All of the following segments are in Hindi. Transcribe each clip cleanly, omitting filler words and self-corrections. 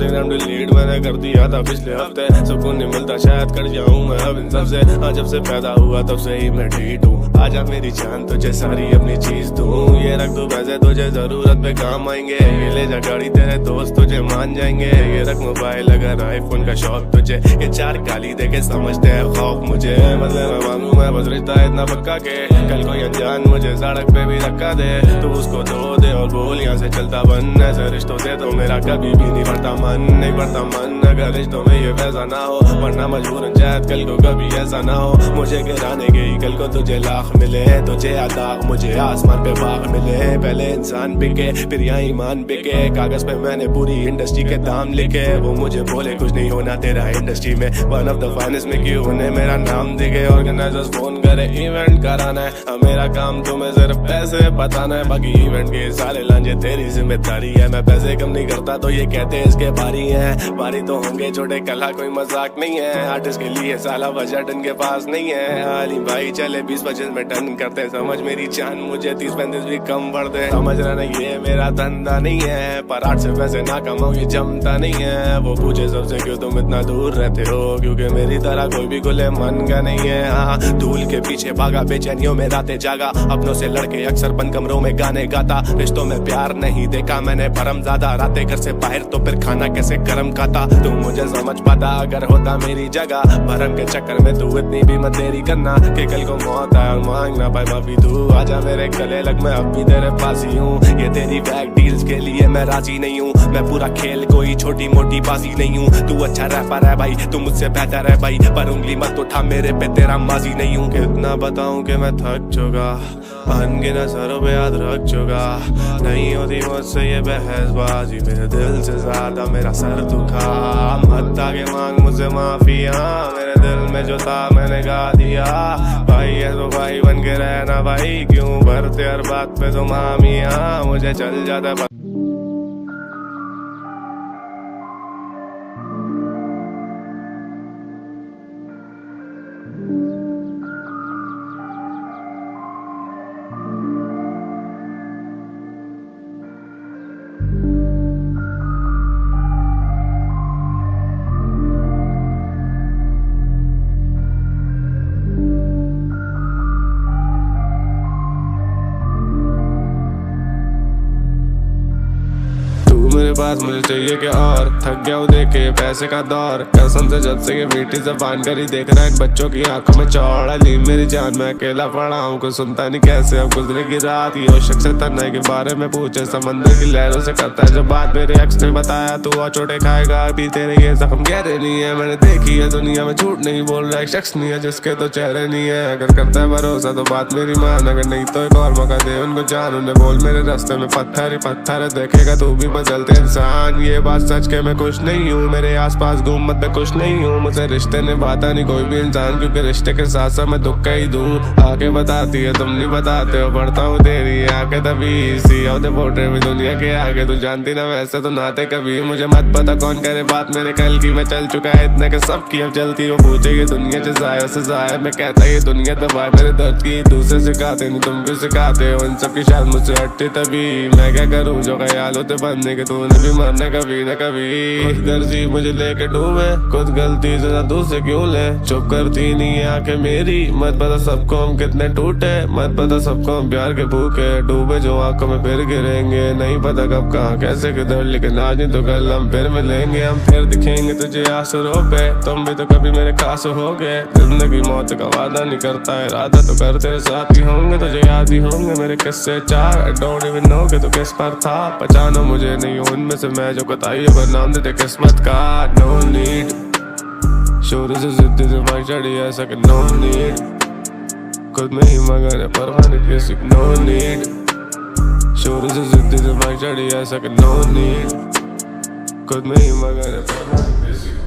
इंस्टाग्राम डिलीट मैंने कर दिया था पिछले हफ्ते। सुकून नहीं मिलता शायद कर जाऊं मैं अब इन सबसे। हाँ जब से पैदा हुआ तब से ही मैं ठीक हूँ। आजा मेरी जान तुझे सारी अपनी चीज दूं। ये रख दो पैसे तुझे जरूरत पे काम आएंगे। ये ले जा गाड़ी तेरे दोस्त तुझे मान जाएंगे। ये रख मोबाइल अगर आईफोन का शौक तुझे। ये चार गाली देके समझते हैं खौफ मुझे। मतलब मैं मांगू मैं बस रिश्ता इतना पक्का के कल कोई अनजान मुझे सड़क पे भी धक्का दे तो उसको धो दे और बोल यहाँ से चलता बन। ऐसे रिश्तों से तो मेरा कभी भी नहीं बढ़ता मन, नहीं बढ़ता मन। अगर रिश्तों में ये वैसा ना हो वरना मजबूरन शायद कल को कभी ऐसा ना हो। मुझे गिराने गई कल को तुझे लाख मिले, तुझे आदाग मुझे आसमान पे बाग मिले। पहले इंसान बिके फिर यहाँ ईमान बिके। कागज पे मैंने पूरी इंडस्ट्री के दाम लिखे। वो मुझे बोले कुछ नहीं होना तेरा इंडस्ट्री में, वन ऑफ द फाइनेस्ट में क्यों उन्हें मेरा नाम दिखे। ऑर्गेनाइजर्स फोन करे इवेंट कराना है, अब मेरा काम तुम्हें सिर्फ पैसे बताना है। बाकी इवेंट के सारे लांझे तेरी जिम्मेदारी है। मैं पैसे कम नहीं करता तो ये कहते इसके बारी है। बारी तो होंगे छोटे कला कोई मजाक नहीं है। आर्टिस्ट के लिए साला बजट इनके पास नहीं है। अली भाई चले 20-25 में टन करते। समझ मेरी जान मुझे 30-35 भी कम पड़ दे। समझ रहा नहीं ये मेरा धंधा नहीं है, पर आर्ट से पैसे ना कमाओ ये जमता नहीं है। वो पूछे सबसे क्यों तुम इतना दूर रहते हो, क्योंकि मेरी तरह कोई भी खुले मन का नहीं है। हाँ धूल के पीछे भागा बेचैनियों में रातें जागा। अपनों से लड़के अक्सर बंद कमरों में गाने गाता। रिश्तों में प्यार नहीं देखा मैंने भरम ज्यादा। रातें घर से बाहर तो फिर खाना कैसे गरम खाता। तू मुझे समझ पाता अगर होता मेरी जगह। भरम के चक्कर में तू इतनी भी मत देरी करना कि कल को मौत आए और मांग ना पाए माफी। तू आजा मेरे गले लग मैं अब भी तेरे पास ही हूँ। ये तेरी बैक डील्स के लिए मैं राजी नहीं हूँ। मैं पूरा खेल कोई छोटी मोटी बाजी नहीं हूँ। तू अच्छा रैपर है भाई तू मुझसे बेहतर है भाई, पर उंगली मत उठा मेरे पे तेरा माजी नहीं हूँ। कितना बताऊं कि मैं थक चुका, अनगिनत सरों पे याद रख चुका। नहीं होती मुझसे ये बहसबाजी, मेरे दिल से ज्यादा मेरा सर दुखा। मत आगे मांग मुझसे माफी, हाँ मेरे दिल में जो था मैंने गा दिया। भाई है तो भाई बन के रहना भाई, क्यों भरते हर बात पे तुम हामी। हाँ मुझे चल जाता मेरे पास मुझे चाहिए क्या और। थक गया हूँ देखे पैसे का दौर, कसम से जब से ये मीठी जबान करी देख रहा इन बच्चों की आंखों में चौड़। अली मेरी जान मैं अकेला पड़ा हूँ, कुछ सुनता नहीं कैसे अब गुजरे की रात। ये शख्स तन्हाई के बारे में पूछे समंदर की लहरों से करता है जब बात। मेरे एक्स ने बताया तू और चोटे खाएगा अभी तेरे ये जख्म गहरे नहीं है। मैंने देखी है दुनिया में झूठ नहीं बोल रहा एक शख्स नहीं है जिसके तो चेहरे नहीं है। अगर करता है भरोसा तो बात मेरी मान, अगर नहीं तो एक और मौका दे उनको जान। उन्हें बोल मेरे रास्ते में पत्थर ही पत्थर है, देखेगा तू भी बदलते इंसान। ये बात सच के मैं खुश नहीं हूँ, मेरे आसपास घूम मत मैं खुश नहीं हूँ। मुझे रिश्ते निभाता नहीं कोई भी इंसान, क्योंकि रिश्ते के साथ साथ मैं दुख का ही दूँ। आके बताती है तुम नहीं बताते हो, पढ़ता हूँ तेरी आके तभी सी होते पोर्ट्रे में दुनिया के आगे। तू जानती ना वैसे तो नाते कभी, मुझे मत पता कौन करे बात मेरे कल की। मैं चल चुका है इतने के सब की अब चलती हो। पूछे ये दुनिया जजाया सजाया, मैं कहता ये दुनिया दबाए मेरे दर्द की। दूसरे सिखाते नहीं तुम भी सिखाते हो, इन सब की शायद मुझसे हटती तभी। मैं क्या करूँ जो ख्याल होते बनने के, तूने भी मरना कभी न कभी। खुद गर्जी मुझे लेके डूबे, खुद गलती से दूसरे क्यों ले। चुप करती नहीं है आंखें मेरी, मत पता सबको हम कितने टूटे। मत पता सबको हम प्यार के भूखे, डूबे जो आंखों में फिर गिरेंगे। नहीं पता कब कहाँ कैसे किधर, लेकिन आज नहीं तो कल हम फिर मिलेंगे। हम फिर दिखेंगे तुझे आंसुओं पे, तुम भी तो कभी मेरे खास हो गए। जिंदगी मौत का वादा नहीं करता है, इरादा तो कर तेरे साथ ही होंगे। तुझे याद ही होंगे मेरे किस्से चार, I don't even know कि तू किस पर था। पहचाना मुझे नहीं हूँ उनमें से मैं जो बताई पर नाम देते किस्मत का। No need शुरू से जिद्दी से भाई चढ़ी ऐसा कि no need, खुद में ही मगर है परवाने किसी। No need शुरू से जिद्दी से भाई चढ़ी ऐसा कि no need, खुद में ही मगर है परवाने किसी।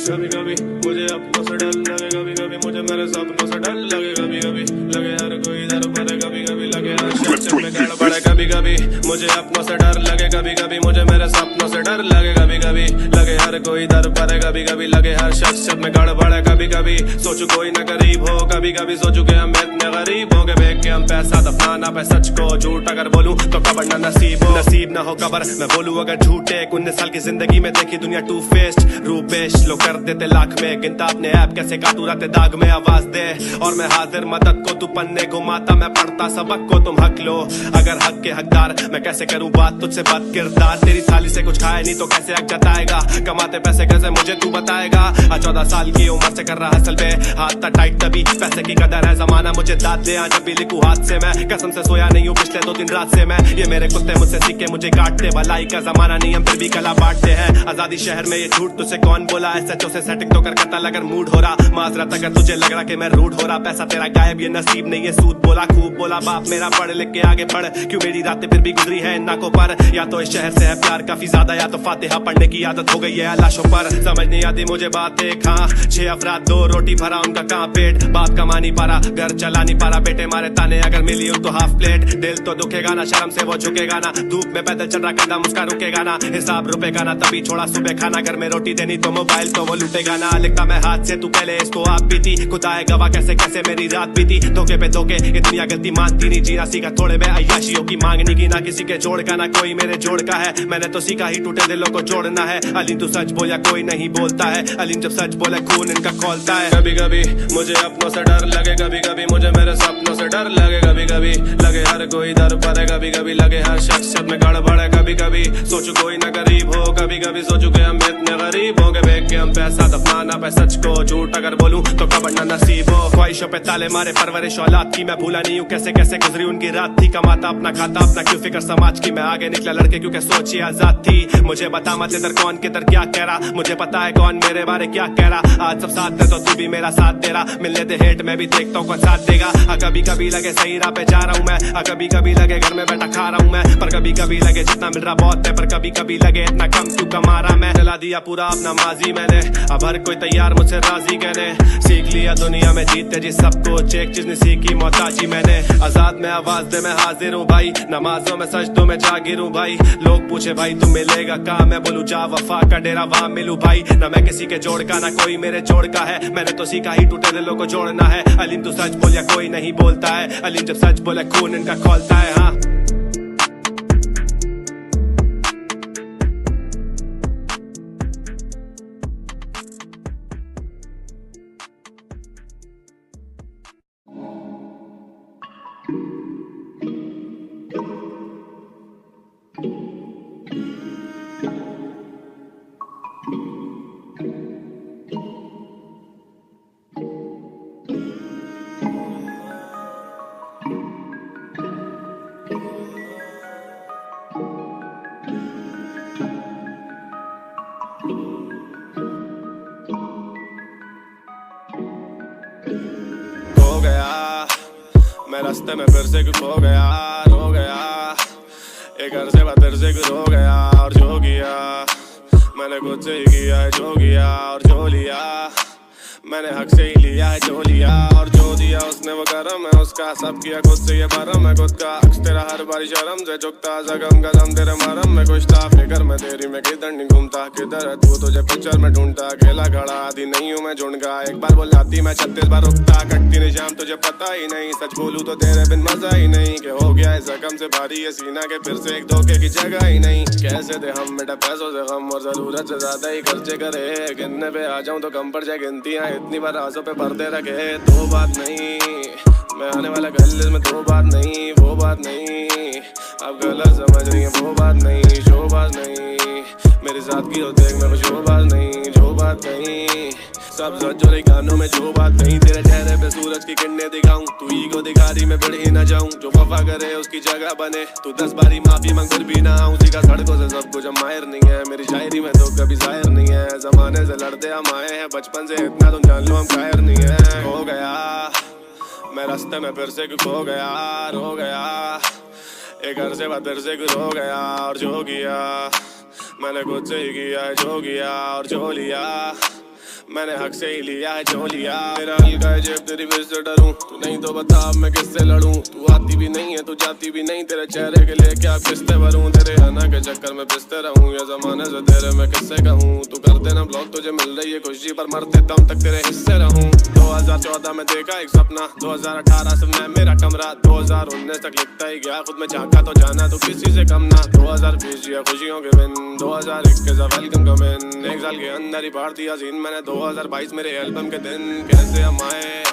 कभी कभी मुझे अपनों से डर लगे, कभी कभी मुझे मेरे सपनों से डर लगे, कभी कभी लगे हर कोई इधर उधर, कभी कभी लगे हर शख्स में गड़बड़ है, कभी कभी मुझे अपनों से डर लगे, कभी कभी मुझे मेरे सपनों से डर लगे, कभी कभी लगे हर कोई इधर पर है, कभी कभी लगे हर शख्स में गड़बड़ है, कभी कभी सोचू कोई न गरीब हो, कभी कभी सोचू के हम इतने गरीब हो के फेंक के हम पैसा दफनाना पे सच को, झूठ अगर बोलूं तो कबर ना नसीब हो, नसीब ना हो कबर मैं बोलूं अगर झूठे। 19 साल की जिंदगी में देखी दुनिया टू फेस्ड, रूपेश लोग कर देते लाख में, गिनता अपने ऐप कैसे काटू रहते दाग में, आवाज दे और मैं हाजिर मदद को, तू पन्ने घुमाता मैं पढ़ता सबक को, तुम हक लो अगर हक के हकदार, मैं कैसे करूं बात तुझसे बद किरदार, तेरी थाली से कुछ खाए नहीं तो कैसे हक जताएगा, कमाते पैसे कैसे मुझे तू बताएगा, 14 साल की उम्र से कर रहा हसल पे हाथ था टाइट, तभी पैसे की कदर है, जमाना मुझे दाद दे, आज भी लिखूं हाथ से, मैं कसम से सोया नहीं हूँ पिछले 2-3 रात से, मैं ये मेरे कुत्ते मुझसे सीखे मुझे काटते, भलाई का जमाना नहीं हम फिर भी कला बांटते हैं, आजादी शहर में ये झूठ तुझसे कौन बोला, SHO से सेटिंग तो कर कतल अगर मूड हो रहा, माजरत अगर तुझे लग रहा कि मैं रूड हो रहा, पैसा तेरा गायब ये नसीब नहीं है सूद बोला, खूब बोला बाप मेरा पढ़ लिख के आगे बढ़, क्यों मेरी रातें फिर भी गुजरी है इन नाकों पर, या तो इस शहर से है प्यार काफी ज्यादा, या तो फातिहा पढ़ने की आदत हो गई है लाशों पर, समझ नहीं आती मुझे बातें कहाँ 6 अफराद 2 रोटी भरा उनका कहाँ पेट, बाप कमा नहीं पा रहा घर चला नहीं पा रहा, बेटे मारे ताने अगर मिली उनको हाफ प्लेट, दिल तो दुखेगा ना शर्म से वो झुकेगा ना, धूप में पैदल चल रहा कदम उसका रुकेगा ना, हिसाब रुपए का ना तभी छोड़ा सुबह खाना, घर में रोटी देनी तो मोबाइल तो वो लूटेगा ना, लिखता मैं हाथ से तू पहले इसको आप बीती, खुदा है गवाह कैसे कैसे मेरी रात बीती, धोखे पे धोखे इतनी गलती मानती नहीं, जीना सीखा थोड़े में अय्याशियों की मांगनी की, ना किसी के जोड़ का ना कोई मेरे जोड़ का है, मैंने तो सीखा ही टूटे दिलों को जोड़ना है, अलीम तू सच बोल या कोई नहीं बोलता है, अलीम जब सच बोले खून इनका खोलता है, कभी कभी मुझे अपनों से डर लगे, कभी कभी मुझे मेरे सपनों से डर लगे, कभी कभी लगे हर कोई दर पर है, कभी कभी लगे हर शख्स में गड़बड़ है, कभी कभी सोचू कोई न गरीब हो, कभी कभी सोचू के हम इतने गरीब हो के फेंक के हम पैसा दफनाना पे सच को, झूठ अगर बोलूं तो कबर ना नसीब हो, ख्वाहिशों पे ताले मारे परवरिश औलाद की, मैं भूला नहीं हूँ कैसे कैसे गुजरी उनकी रात थी, कमाता अपना खाता अपना क्यों फिक्र समाज की, मैं आगे निकला लड़के क्योंकि सोच ही आजाद थी, मुझे बता मत इधर कौन किधर क्या कह रहा, मुझे पता है कौन मेरे बारे क्या कह रहा, आज सब साथ दे तो तू भी मेरा साथ दे रहा, मिलने दे हेट में भी देखता हूँ कौन साथ देगा, कभी कभी लगे सही राह पे जा रहा हूँ मैं, कभी कभी लगे घर में बैठा खा रहा हूँ मैं, पर कभी कभी लगे जितना मिल रहा बहुत है, पर कभी कभी लगे इतना कम क्यों कमा रहा मैं, चला दिया पूरा अपना माजी मैंने, अब हर कोई तैयार मुझसे राजी कहने, सीख लिया दुनिया में जीते जी सब कुछ, एक चीज नहीं सीखी मोहताजी मैंने, आजाद में आवाज दे मैं हाजिर हूँ भाई, नमाजों में सजदों में जागिर हूँ भाई, लोग पूछे भाई तू मिलेगा कहाँ, मैं बोलूँ जा वफा का डेरा वहाँ मिलूँ भाई, न मैं किसी के जोड़ का ना कोई मेरे जोड़ का है, मैंने तो सीखा ही टूटे दिलों को जोड़ना है, अलीम तू सच बोल या कोई नहीं बोलता है, अलीम जब सच बोले खून इनका खोलता है, हाँ मैं रास्ते में फिर से कुछ हो गया, रो गया, एक अरसे बाद फिर से कुछ हो गया, और जो किया मैंने खुद से ही किया है, जो किया और जो लिया मैंने हक से ही लिया है, जो लिया और जो दिया उसने वो करम है उसका, सब किया खुद से ये भरम है खुद का, अक्स तेरा हर बारी शर्म से झुकता, जगम कदम तेरे मरम में कुछ था, फिकर में तेरी में किधर नहीं घूमता, किधर है तू तुझे पिक्चर में ढूंढता, अकेला खड़ा आदि नहीं हूँ मैं झुंडका, एक बार बोल जाती मैं 36 बार रुकता, कटती नहीं शाम तुझे पता ही नहीं, सच बोलूं तो तेरे बिन मजा ही नहीं, कि हो गया है जख्म से भारी ये सीना के फिर से एक धोखे की जगह ही नहीं, कैसे दे हम बेटा पैसों से गम और जरूरत से ज्यादा ही खर्चे करे, गिनने पे आ जाऊं तो कम पड़ जाए गिनतियां इतनी बार आंसू पे भरते रखे, दो बात नहीं मैं आने वाला गले में, दो बात नहीं वो बात नहीं, अब गलत समझ रही है वो बात नहीं, शोबाज नहीं मेरे साथ की हो देख मैं कुछ शोबाज नहीं, जो बात नहीं सब सच जो गानों में, जो बात नहीं तेरे चेहरे पे सूरज की किरणें दिखाऊं, तू ईगो दिखा रही मैं बढ़ ही ना जाऊं, जो वफा करे उसकी जगह बने, तू 10 बारी माफी मांग फिर भी ना आऊं, सीखा सड़कों से सब कुछ हम माहिर नहीं है, मेरी शायरी में तो कभी जाहिर नहीं है, जमाने से लड़ते हम आए हैं, बचपन से इतना तुम जान लो हम कायर नहीं है, हो गया मैं रास्ते में फिर से कुछ हो गया, रो गया, एक अरसे बाद फिर से कुछ हो गया, और जो किया मैंने खुद से ही किया है, जो किया और जो लिया मैंने हक से ही लिया है जो लिया। मेरा हल्का है जेब तेरी वजह से डरूं, तू नहीं तो बता अब मैं किससे लड़ूं। तू आती भी नहीं है तू जाती भी नहीं, तेरे चेहरे के लिए क्या किस्ते भरूं। तेरे आना के चक्कर में पिसते रहूं, या जमाने से तेरे मैं किससे कहूं। तू कर देना ब्लॉक, तुझे मिल रही है खुशी पर मरते दम तक तेरे हिस्से रहूं। 2014 में देखा एक सपना, 2018 से मैं मेरा कमरा, 2019 तक लिखता ही गया खुद में झांका तो जाना तो किसी से कम ना। 2020 जिया खुशियों के दिन, 2021 वेलकम कम इन। एक साल के अंदर ही बढ़ दिया सीन मैंने 2022 मेरे एल्बम के दिन। कैसे हम आए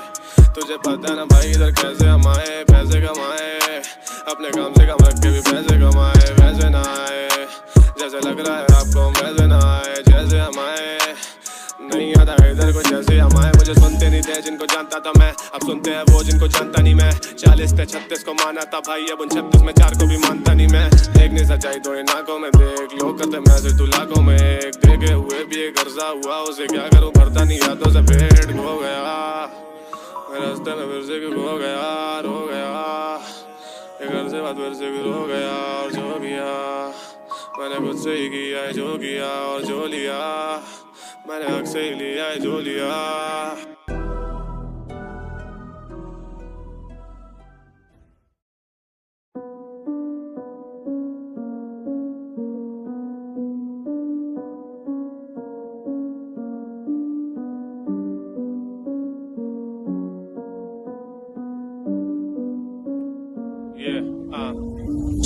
तुझे पता ना भाई, इधर कैसे हम आए। पैसे कमाए अपने काम से कम रख के भी पैसे कमाए, वैसे ना आए जैसे लग रहा है आपको, वैसे ना आए जैसे हम आए। नहीं आता इधर को जैसे हम आए। मुझे सुनते नहीं थे जिनको जानता था मैं, अब सुनते हैं वो जिनको जानता नहीं मैं। 40 से 36 को माना था भाई, अब उन 36 में 4 को भी मानता नहीं मैं। देखने सच्चाई तो इन आंखों में देख, लोग करते मैं से तू लाखों में एक। देखे हुए भी एक कर्जा हुआ, उसे क्या करूं भरता नहीं यादों से पेट हो गया। मेरे रास्ते में फिर से क्यों हो गया, रो गया एक घर से बात फिर से क्यों हो गया। और जो किया मैंने खुद से ही किया है जो किया, और जो लिया मैंने हक से ही लिया है जो लिया।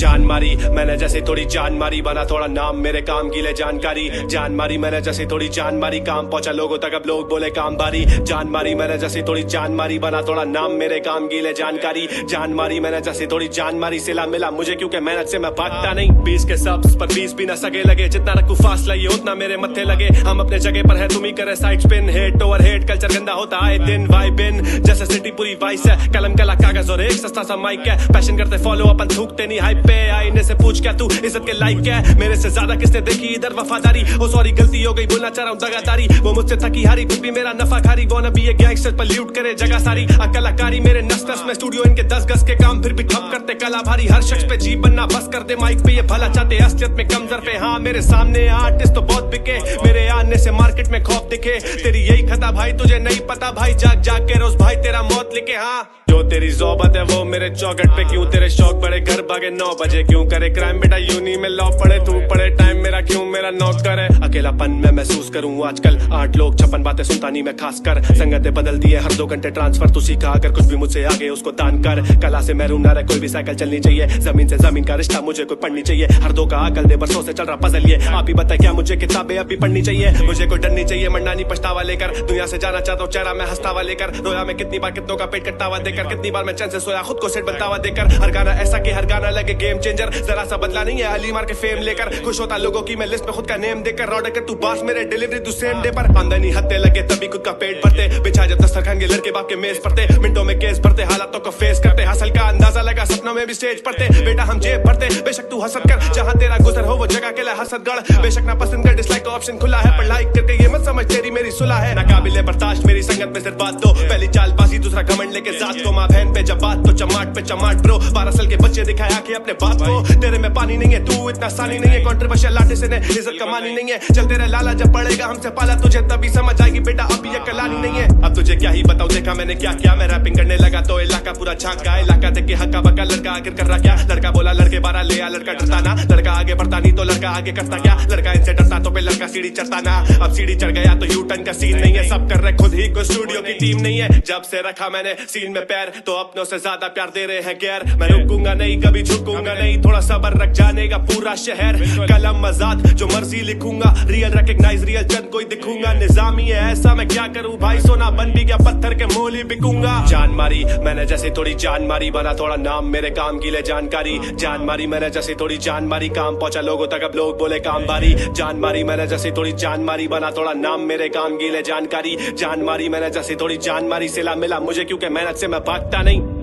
जान मारी मैंने जैसे थोड़ी जान मारी, बना थोड़ा नाम मेरे काम की ले जानकारी। जान मारी मैंने जैसे थोड़ी जान मारी, काम पहुंचा लोगों तक अब लोग बोले काम भारी। जान मारी मैंने जैसे थोड़ी जान मारी, बना थोड़ा नाम मेरे काम की ले जानकारी। जान मारी मैंने जैसे थोड़ी जान मारी, सिला मिला मुझे क्योंकि मेहनत से मैं भागता नहीं। 20 के सब्स पर 20 भी न सके लगे, जितना रखू फासला ये उतना मेरे मत्थे लगे। हम अपने जगह पर है तुम ही करे side spin, hate over hate culture गंदा होता है दिन वाइब इन। जैसे सिटी पूरी वाइस है, कलम कला कागज और एक सस्ता सा माइक है। पैशन करते फॉलो अपन थूकते नहीं हाइप पे, आईने से पूछ क्या तू इज्जत के लायक है। मेरे से ज्यादा किसने देखी इधर वफादारी, ओ सॉरी गलती हो गई बोलना चाह रहा हूँ दगादारी। वो मुझसे थकी हारी फिर भी मेरा नफा खारी, वो न भी ये गैंगस्टर पर लूट करे जगह सारी। कलाकारी मेरे नस नस में, स्टूडियो इनके 10 गज के काम फिर भी ठप करते कला भारी। हर शख्स पे जी बनना बस कर दे माइक पे, ये भला चाहते असलियत में कमजोर पे। हाँ मेरे सामने आर्टिस्ट तो बहुत बिके, मेरे आने से मार्केट में खौफ दिखे। तेरी यही खता भाई तुझे नहीं पता भाई, जाग जाग के रोज भाई तेरा मौत लिखे। हाँ जो तेरी ज़ौबत है वो मेरे चौखट पे, क्यों तेरे शौक बड़े घर भागे 9 बजे, क्यों करे क्राइम बेटा यूनी में लॉ पड़े। तू पड़े टाइम मेरा क्यों मेरा नौकर है। अकेलापन मैं महसूस करूं आजकल, 8 लोग 56 बातें सुनता नहीं मैं खास कर। संगतें बदल दिए हर 2 घंटे ट्रांसफर, तू सीखा अगर कुछ भी मुझसे आगे उसको दान कर। कला से महरूम ना रहे कोई भी, साइकिल चलनी चाहिए। जमीन से जमीन का रिश्ता मुझे कोई पढ़नी चाहिए। हर दो का अकल दे बरसों से चल रहा पजल ये, आप ही बताए क्या मुझे किताबें अभी पढ़नी चाहिए। मुझे कोई डर नहीं चाहिए, मरना नहीं पछतावा लेकर। दुनिया से जाना चाहता हूँ चेहरा मैं हंसतावा लेकर। रोया मैं कितनी बार कितनों का पेट कट्टावा देकर, कितनी बार मैं चैन से सोया खुद को सेट बनतावा देकर। हर गाना ऐसा कि हर गाना लगे गेम चेंजर, जरा सा बदला नहीं है अली मार के फेम लेकर। खुश होता लोगों की मैं लिस्ट में खुद का नेम देकर। ऑर्डर कर तू बास मेरे डिलीवरी तू सेम डे पर। आमदनी हत्ते लगे तभी खुद का पेट भरते, बिछा जब दस्तरखान के लड़के बाप के मेज पड़ते। मिनटों में केस भरते, हालातों को फेस करते। हसल का अंदाजा लगा सपनों में भी स्टेज पड़ते। बेटा हम जेब भरते बेशक तू हसद कर, जहां तेरा गुजर हो वो जगह के लिए हसदगढ़। बेशक ना पसंद कर डिसलाइक का ऑप्शन खुला है, पर लाइक करके ये मत समझ तेरी मेरी सुलह है। ना काबिले बर्दाश्त मेरी संगत में सिर्फ बात दो, पहली चालबाजी दूसरा घमंड लेके जात को। माँ बहन पे जब बात तो चमाट पे चमाट ब्रो। 12 साल के बच्चे दिखाया कि अपने बाप को, तेरे में पानी नहीं है तू इतना सानी नहीं है। कंट्रोवर्शियल लाटे से ने इज्जत कमानी नहीं है, चल तेरा लाला जब पड़ेगा हमसे पाला तुझे तभी समझ आएगी बेटा अब ये कलानी नहीं है। अब तुझे क्या ही बताऊं देखा मैंने क्या क्या, मैं रैपिंग करने लगा तो इलाका पूरा झांक गया। इलाका देख के हक्का बक्का लड़का आखिर कर रहा क्या। लड़का बोला लड़के 12 ले आ, लड़का डरता ना। लड़का आगे बढ़ता नहीं तो लड़का आगे करता क्या। लड़का इनसे डरता तो पे लड़का सीढ़ी चढ़ता ना। अब सीढ़ी चढ़ गया तो यू टर्न का सीन नहीं है, सब कर रहे खुद ही, कोई स्टूडियो की टीम नहीं है। जब से रखा मैंने सीन में पैर तो अपनों से ज्यादा प्यार दे रहे हैं गैर। मैं रुकूंगा नहीं कभी झुकूंगा नहीं, थोड़ा सबर रख जाने का पूरा शहर। कलम आजाद जो मर्जी लिखूंगा, रियल रिकॉग्नाइज रियल चंद कोई दिखूंगा। निजामी है ऐसा मैं क्या करूं भाई, सोना बन भी गया पत्थर के मोल ही बिकूंगा। जान मारी मैंने जैसे थोड़ी जान मारी, बना थोड़ा नाम मेरे काम की ले जानकारी। जान मारी मैंने जैसे थोड़ी जान मारी, काम पहुंचा लोगों तक अब लोग बोले काम भारी। जान मारी मैंने जैसे थोड़ी जान मारी, बना थोड़ा नाम मेरे काम की ले जानकारी। जान मारी मैंने जैसे थोड़ी जान मारी, सिला मिला मुझे क्योंकि मेहनत से मैं भागता नहीं।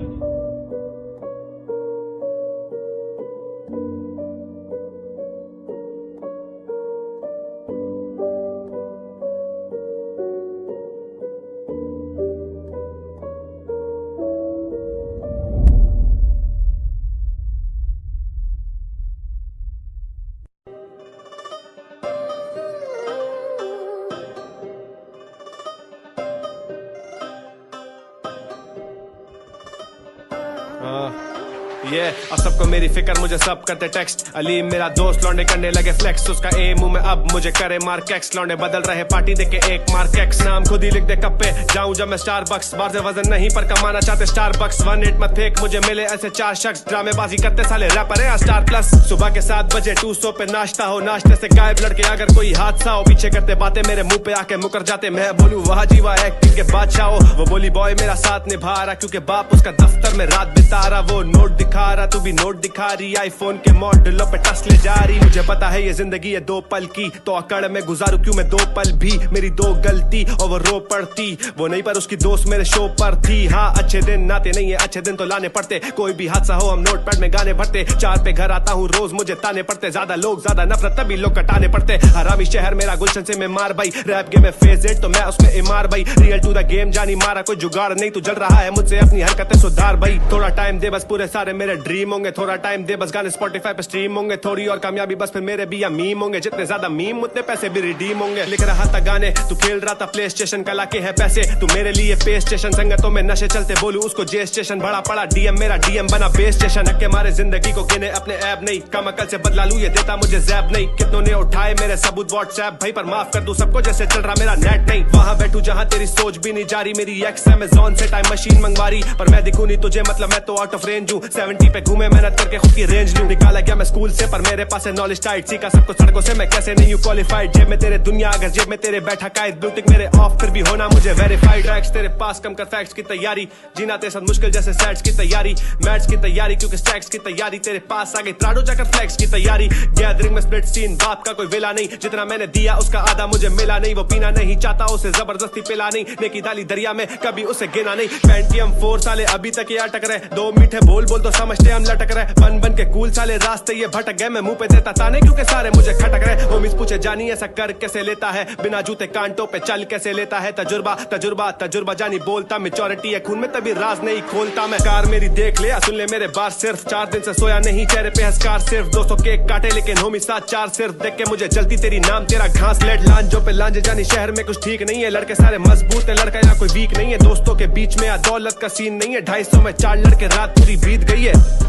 ये अब सबको मेरी फिक्र, मुझे सब करते टेक्स्ट। अलीम मेरा दोस्त लौंडे करने लगे फ्लेक्स, उसका ए मुंह में अब मुझे करे मार्क एक्स। लौंडे बदल रहे पार्टी देके एक मार्क एक्स, नाम खुद ही लिख दे कप पे जाऊं जब मैं स्टारबक्स। बाहर से वजन नहीं पर कमाना चाहते स्टारबक्स। 18 मत फेक, मुझे मिले ऐसे 4 शख्स, ड्रामेबाजी करते साले रैपर है स्टार प्लस। सुबह के 7 बजे 200 पे नाश्ता हो, नाश्ते से गायब लड़के अगर कोई हादसा हो, पीछे करते बातें मेरे मुंह पे आके मुकर जाते। मैं बोलूं वाह जी वाह एक्टिंग के बादशाह हो, वो बोली बॉय मेरा साथ निभा रहा, क्योंकि बाप उसका दफ्तर में रात बिता रहा। वो नोट दिखा रहा, तू भी नोट दिखा रही, आईफोन के मॉडलों पे टच ले जा रही। मुझे पता है ये जिंदगी है 2 पल की, तो अकड़ में गुजारू क्यों मैं 2 पल भी। मेरी 2 गलती और वो रो पड़ती, वो नहीं पर उसकी दोस्त मेरे शो पर थी। हाँ अच्छे दिन नाते नहीं है, अच्छे दिन तो लाने पड़ते। कोई भी हादसा हो हम नोट पैड में गाने भरते। 4 पे घर आता हूँ रोज, मुझे ताने पड़ते। ज्यादा लोग ज्यादा नफरत, तभी लोग कटाने पड़ते। हरामी शहर मेरा गुलशन से मैं मार भाई, रैप गेम में फेज इट तो मैं उसमें इमार भाई। रियल टू द गेम जानी मारा, कोई जुगाड़ नहीं, तू जल रहा है मुझसे, अपनी हरकतें सुधार भाई। थोड़ा टाइम दे बस, पूरे सारे मेरे ड्रीम होंगे। थोड़ा टाइम दे बस, गाने स्पॉटिफाई पे स्ट्रीम होंगे। थोड़ी और कामयाबी बस, फिर मेरे भी या मीम होंगे। जितने ज्यादा मीम उतने पैसे भी रिडीम होंगे। लिख रहा था गाने, तू खेल रहा था प्ले स्टेशन, कला के है पैसे, तू मेरे लिए पे स्टेशन। संगतों में नशे चलते, बोलू उसको जे स्टेशन। बड़ा पड़ा डीएम, मेरा डीएम बना बेस स्टेशन। हक्के मारे जिंदगी को गिने अपने ऐप नहीं, कम अकल से बदला लूं ये देता मुझे जैब नहीं। कितनों ने उठाए मेरे सबूत व्हाट्सएप भाई, पर माफ कर दूं सबको जैसे चल रहा मेरा नेट नहीं। वहां बैठू जहां तेरी सोच भी नहीं जारी, मेरी एक्स अमेज़न से टाइम मशीन मंगवारी, पर मैं दिखूं नहीं तुझे, मतलब मैं तो आउट ऑफ रेंज हूं। 70 पे घूमे मेहनत करके खुद की रेंज लूं। निकाला गया मैं स्कूल से, पर मेरे पास है नॉलेज टाइट। सीखा सबको सड़कों से, मैं कैसे नहीं हूं क्वालिफाइड। जेब में तेरे दुनिया, अगर जेब में तेरे बैठा कायद। ब्यूटिक मेरे ऑफ, फिर भी होना मुझे वेरीफाइड। ट्रैक्स तेरे पास, कम कर फैक्ट्स की तैयारी। जीना तेरे साथ मुश्किल जैसे सेट्स की तैयारी। मैथ्स की तैयारी क्योंकि स्टैक्स की तैयारी। तेरे पास आ गई त्राडो जाकर फ्लैक्स की तैयारी। गैदरिंग में स्प्लिट सीन, बाप का कोई विला नहीं। जितना मैंने दिया उसका आधा मुझे मिला नहीं। वो पीना नहीं चाहता, उसे जबरदस्ती पिला नहीं। नेकी डाली दरिया में, कभी उसे गिना नहीं। पैंटियम 4 साले अभी तक ये अटक रहे। 2 मीठे बोल तो समझते हम लटक रहे। बन के कूल साले रास्ते ये भटक गए। मैं मुंह पे देता ताने क्योंकि सारे मुझे खटक रहे। होमिस पूछे जानी ऐसा कर कैसे लेता है, बिना जूते कांटों पे चल कैसे लेता है। तजुर्बा तजुर्बा तजुर्बा जानी बोलता, मेच्योरिटी है खून में तभी राज नहीं खोलता मैं। कार मेरी देख ले, सुन ले मेरे बार सिर्फ। 4 दिन से सोया नहीं, चेहरे पे हंसकार सिर्फ। 200 केक काटे लेकिन होमी साथ 4 सिर्फ। देख के मुझे जलती तेरी नाम तेरा घास लेट। लांजों पे लांजे जानी, शहर में कुछ ठीक नहीं है। लड़के सारे मजबूत है, लड़का यहाँ कोई वीक नहीं है। दोस्तों के बीच में दौलत का सीन नहीं है। 250 में 4 लड़के, रात पूरी बीत गई है।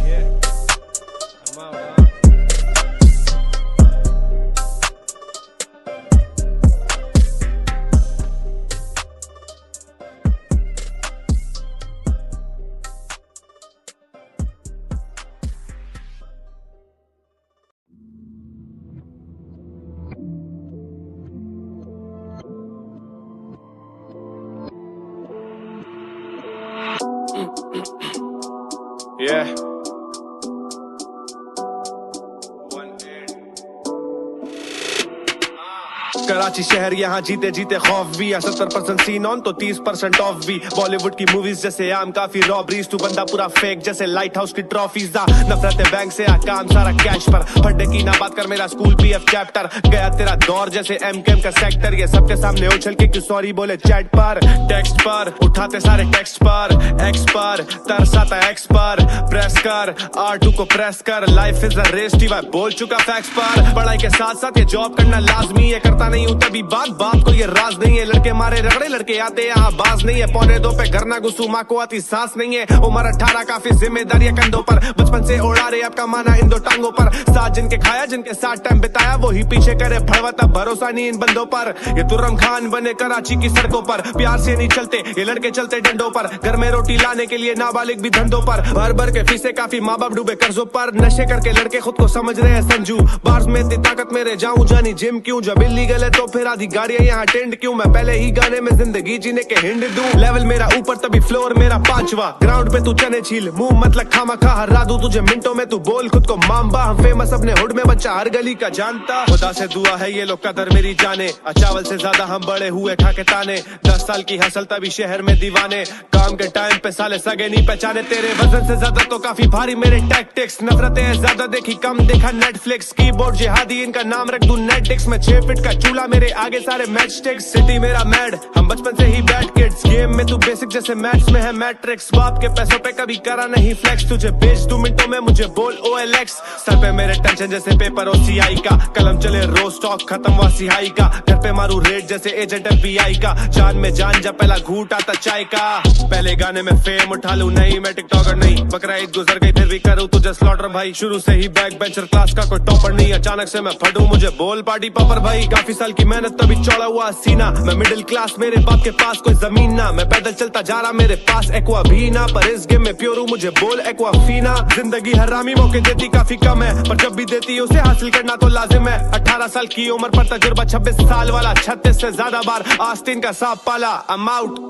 Yeah. कराची शहर यहाँ जीते जीते खौफ भी। 70% सीन ऑन तो 30% ऑफ भी। बॉलीवुड की मूवीज जैसे आम काफी रॉबरीज। तू बंदा पूरा फेक जैसे लाइट हाउस की ट्रॉफीज। नफरत बैंक से काम सारा कैश पर। फटे की ना बात कर, मेरा स्कूल पीएफ चैप्टर। गया तेरा दौर जैसे एमकेएम का सेक्टर। ये सबके सामने उछल के क्यों सॉरी बोले चैट पर। टेक्स्ट पर उठाते सारे टेक्स्ट पर। एक्स पर तरसाता एक्स पर। प्रेस कर R2 को प्रेस कर। लाइफ इज अ रेस, टीवा बोल चुका फैक्स पर। पढ़ाई के साथ साथ ये जॉब करना लाजमी है। करता नहीं हूँ तभी बात को ये राज नहीं है। लड़के मारे रगड़े लड़के आते यहाँ बाज नहीं है। 1:45 पे घर ना घुसू, माँ को आती सांस नहीं है। उम्र 18 काफी जिम्मेदारियां कंधों पर। बचपन से उड़ा रहे अब कमाना इन 2 टांगों पर। साथ जिनके खाया, जिनके साथ टाइम बिताया, वही पीछे करे भड़वता। भरोसा नहीं इन बंदों पर। ये तुर्रम खान बने कराची की सड़कों पर। प्यार से नहीं चलते ये लड़के, चलते डंडों पर। घर में रोटी लाने के लिए नाबालिग भी धंधों पर। भर भर के फीसे काफी, माँ बाप डूबे कर्जों पर। नशे करके लड़के खुद को समझ रहे हैं संजू। बार्स में इतनी ताकत मेरे, जाऊं जानी जिम क्यों। जब इलीगल है तो फिर आधी गाड़ियां यहाँ टेंड क्यों। मैं पहले ही गाने में जिंदगी जीने के हिंड दूं। लेवल मेरा ऊपर तभी फ्लोर मेरा 5वां। ग्राउंड पे तू चने छील, मुंह मत लग खामा खा। हरा दूं तुझे मिनटों में, तू बोल खुद को मांबा। हम फेमस अपने हुड में, बच्चा हर गली का जानता। खुदा से दुआ है ये लोग कदर मेरी जाने। चावल से ज्यादा हम बड़े हुए खा के ताने। 10 साल की हसल तभी शहर में दीवाने। काम के टाइम पे साले सगे नहीं पहचाने। तेरे वजन से ज्यादा तो काफी भारी मेरे टैक्टिक्स। नफरतें ज्यादा देखी कम देखा नेटफ्लिक्स। कीबोर्ड जिहादी इनका नाम रख दूं नेटिक्स में। 6 फीट का चूल्हा मेरे आगे सारे मैच स्टिक्स। सिटी मेरा मैड, हम बचपन से ही बैड किड्स। गेम में तू बेसिक जैसे मैथ्स में है मैट्रिक्स। बाप के पैसों पे कभी करा नहीं फ्लेक्स, तुझे बेच 2 मिनटों में मुझे बोल OLX। सर पे मेरे टेंशन जैसे पेपर और CI का, कलम चले रोज स्टॉक खत्म हुआ सिहाई का। घर पे मारू रेड जैसे एजेंट FBI का, जान में जान जब पहला घूट आता चाय का। पहले गाने में फेम उठा लूं, नहीं मैं टिकटॉकर नहीं। बकरा ईद गुजर गई फिर भी करूं तुझे स्लॉटर भाई। शुरू से ही बैक बेंचर क्लास का कोई टॉपर नहीं, अचानक से मैं फटूं मुझे बोल पार्टी पॉपर भाई। काफी साल की मेहनत तभी चौड़ा हुआ सीना, मैं मिडिल क्लास मेरे बाप के पास कोई जमीन ना। मैं पैदल चलता जा रहा मेरे पास एक्वा भी ना, पर इस गेम में प्योर हूं मुझे बोल एक्वा फीना। जिंदगी हरामी मौके देती काफी कम है, पर जब भी देती है उसे हासिल करना तो लाजिम है। 18 साल की उम्र पर तजुर्बा 26 साल वाला, 36 से ज्यादा बार आस्तीन का सांप पाला। I'm out।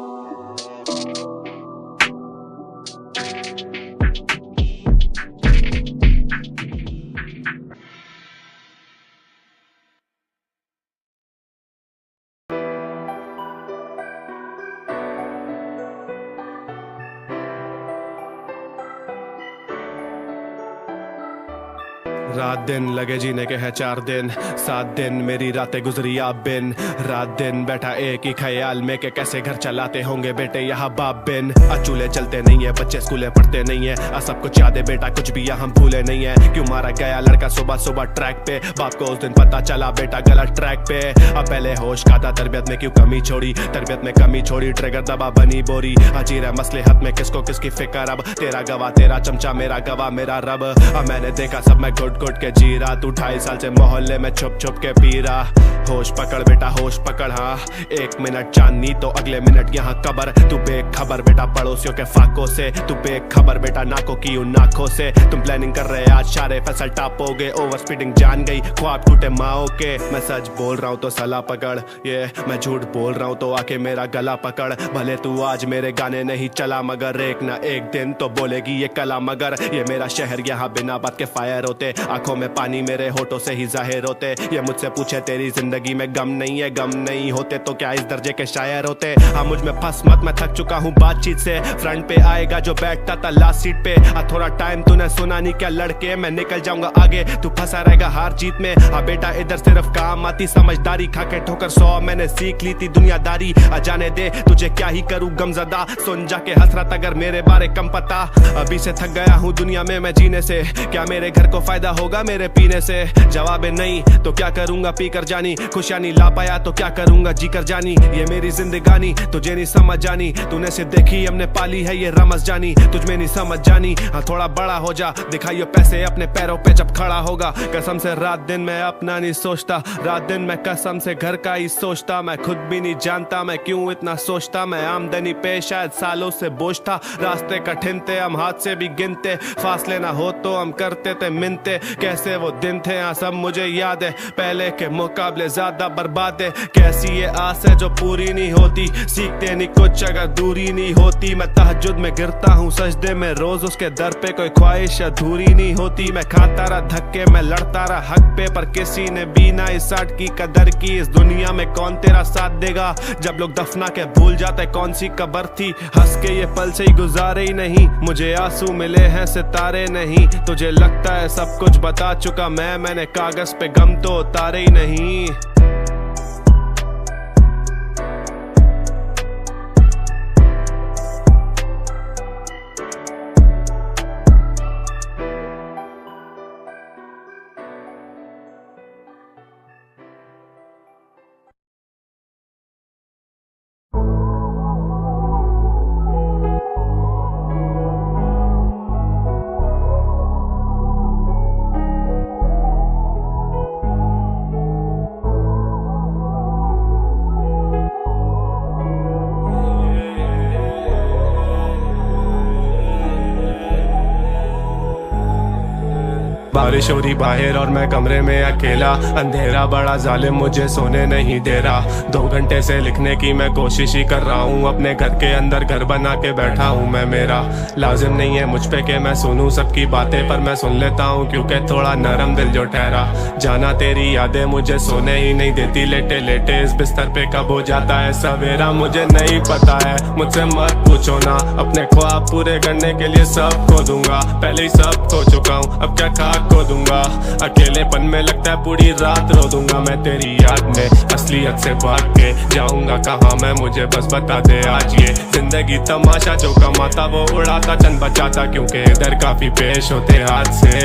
रात दिन लगे जीने के हैं 4 दिन, 7 दिन मेरी रातें गुजरी आप बिन। रात दिन बैठा एक ही ख्याल में कि कैसे घर चलाते होंगे बेटे यहाँ बाप बिन। चूल्हे चलते नहीं है, बच्चे स्कूले पढ़ते नहीं है, सब कुछ याद है बेटा कुछ भी यहाँ भूले नहीं है। क्यों मारा गया लड़का सुबह सुबह ट्रैक पे, बाप को उस दिन पता चला बेटा गलत ट्रैक पे। अब पहले होश खाता तरबियत में क्यों कमी छोड़ी, तरबियत में कमी छोड़ी ट्रिगर दबा बनी बोरी। अजीर है मसले हद में किसको किसकी फिक्र, अब तेरा गवाह तेरा चमचा मेरा गवाह मेरा रब। अब मैंने देखा सब मैं घुट घुट के जी रहा, तू 2.5 साल से मोहल्ले में छुप छुप के पी रहा। होश पकड़ बेटा होश पकड़, हाँ 1 मिनट चांदनी तो अगले मिनट यहाँ कबर। तू बेखबर बेटा पड़ोसियों के फाकों से, तू बेखबर बेटा नाकों की उन नाकों से। तुम प्लानिंग कर रहे आज सारे फसल टापोगे, ओवर स्पीडिंग जान गई ख्वाब टूटे माओ के। मैं सच बोल रहा हूँ तो सला पकड़, ये मैं झूठ बोल रहा हूँ तो आके मेरा गला पकड़। भले तू आज मेरे गाने नहीं चला, मगर एक ना एक दिन तो बोलेगी ये कला मगर। ये मेरा शहर यहाँ बिना बात के फायर होते, आंखों में पानी मेरे होठों से ही जाहिर होते। ये मुझसे पूछे तेरी जिंदगी में गम नहीं है, गम नहीं होते तो क्या इस दर्जे के शायर होते। हाँ मुझ में फंस मत, मैं थक चुका हूँ बातचीत से। फ्रंट पे आएगा जो बैठता था लास्ट सीट पे, थोड़ा टाइम तूने सुना नहीं क्या लड़के, मैं निकल जाऊंगा आगे तू फंसा रहेगा हार जीत में। हाँ बेटा इधर सिर्फ काम आती समझदारी, खाके ठोकर 100 मैंने सीख ली थी दुनियादारी। जाने दे तुझे क्या ही करूँ गमजदा, सुन जाके हसरत अगर मेरे बारे कम पता। अभी से थक गया हूँ दुनिया में मैं जीने से, क्या मेरे घर को फायदा होगा मेरे पीने से। जवाब है नहीं तो क्या करूंगा पी कर जानी, खुशियां नहीं ला पाया तो क्या करूंगा जी कर जानी। ये मेरी जिंदगानी तुझे नहीं समझ जानी, तूने से देखी हमने पाली है ये रमज जानी। तुझ में नहीं समझ जानी, हाँ थोड़ा बड़ा हो जा, दिखाइयो पैसे अपने पैरों पे जब खड़ा होगा। कसम से रात दिन मैं अपना नहीं सोचता, रात दिन मैं कसम से घर का ही सोचता। मैं खुद भी नहीं जानता मैं क्यों इतना सोचता, मैं आमदनी पे शायद सालों से बोझ था। रास्ते कठिन थे हम हाथ से भी गिनते, फासले ना हो तो हम करते थे मिनते। कैसे वो दिन थे हाँ सब मुझे याद है, पहले के मुकाबले ज्यादा बर्बाद है। कैसी ये आस है जो पूरी नहीं होती, सीखते नहीं कुछ अगर दूरी नहीं होती। मैं तहज्जुद में गिरता हूँ सजदे में रोज, उसके दर पे कोई ख्वाहिश अधूरी नहीं होती। मैं खाता रहा धक्के मैं लड़ता रहा हक पे, पर किसी ने भी ना इस आर्ट की कदर की। इस दुनिया में कौन तेरा साथ देगा, जब लोग दफना के भूल जाते कौन सी कबर थी। हंस के ये पल से ही गुजारे ही नहीं, मुझे आंसू मिले हैं सितारे नहीं। तुझे लगता है सब कुछ बता चुका मैंने कागज पे गम तो उतारे ही नहीं। बारिश हो रही बाहर और मैं कमरे में अकेला, अंधेरा बड़ा जालिम मुझे सोने नहीं दे रहा। 2 घंटे से लिखने की मैं कोशिश ही कर रहा हूँ, अपने घर के अंदर घर बना के बैठा हूँ मैं। मेरा लाजिम नहीं है मुझ पे कि मैं सुनूं सबकी बातें, पर मैं सुन लेता हूँ क्योंकि थोड़ा नरम दिल जो ठहरा। जाना तेरी यादें मुझे सोने ही नहीं देती, लेटे लेटे इस बिस्तर पे कब हो जाता है सवेरा मुझे नहीं पता है। मुझसे मत पूछो ना, अपने ख्वाब पूरे करने के लिए सब खो दूंगा, पहले ही सब खो चुका हूँ अब क्या खाक खो दूंगा। अकेलेपन में लगता है पूरी रात रो दूंगा मैं तेरी याद में। असलियत से भाग के जाऊंगा कहाँ मैं, मुझे बस बता दे आज। ये जिंदगी तमाशा, जो कमाता वो उड़ाता, चंद बचाता, क्योंकि इधर काफी पेश होते हाथ से।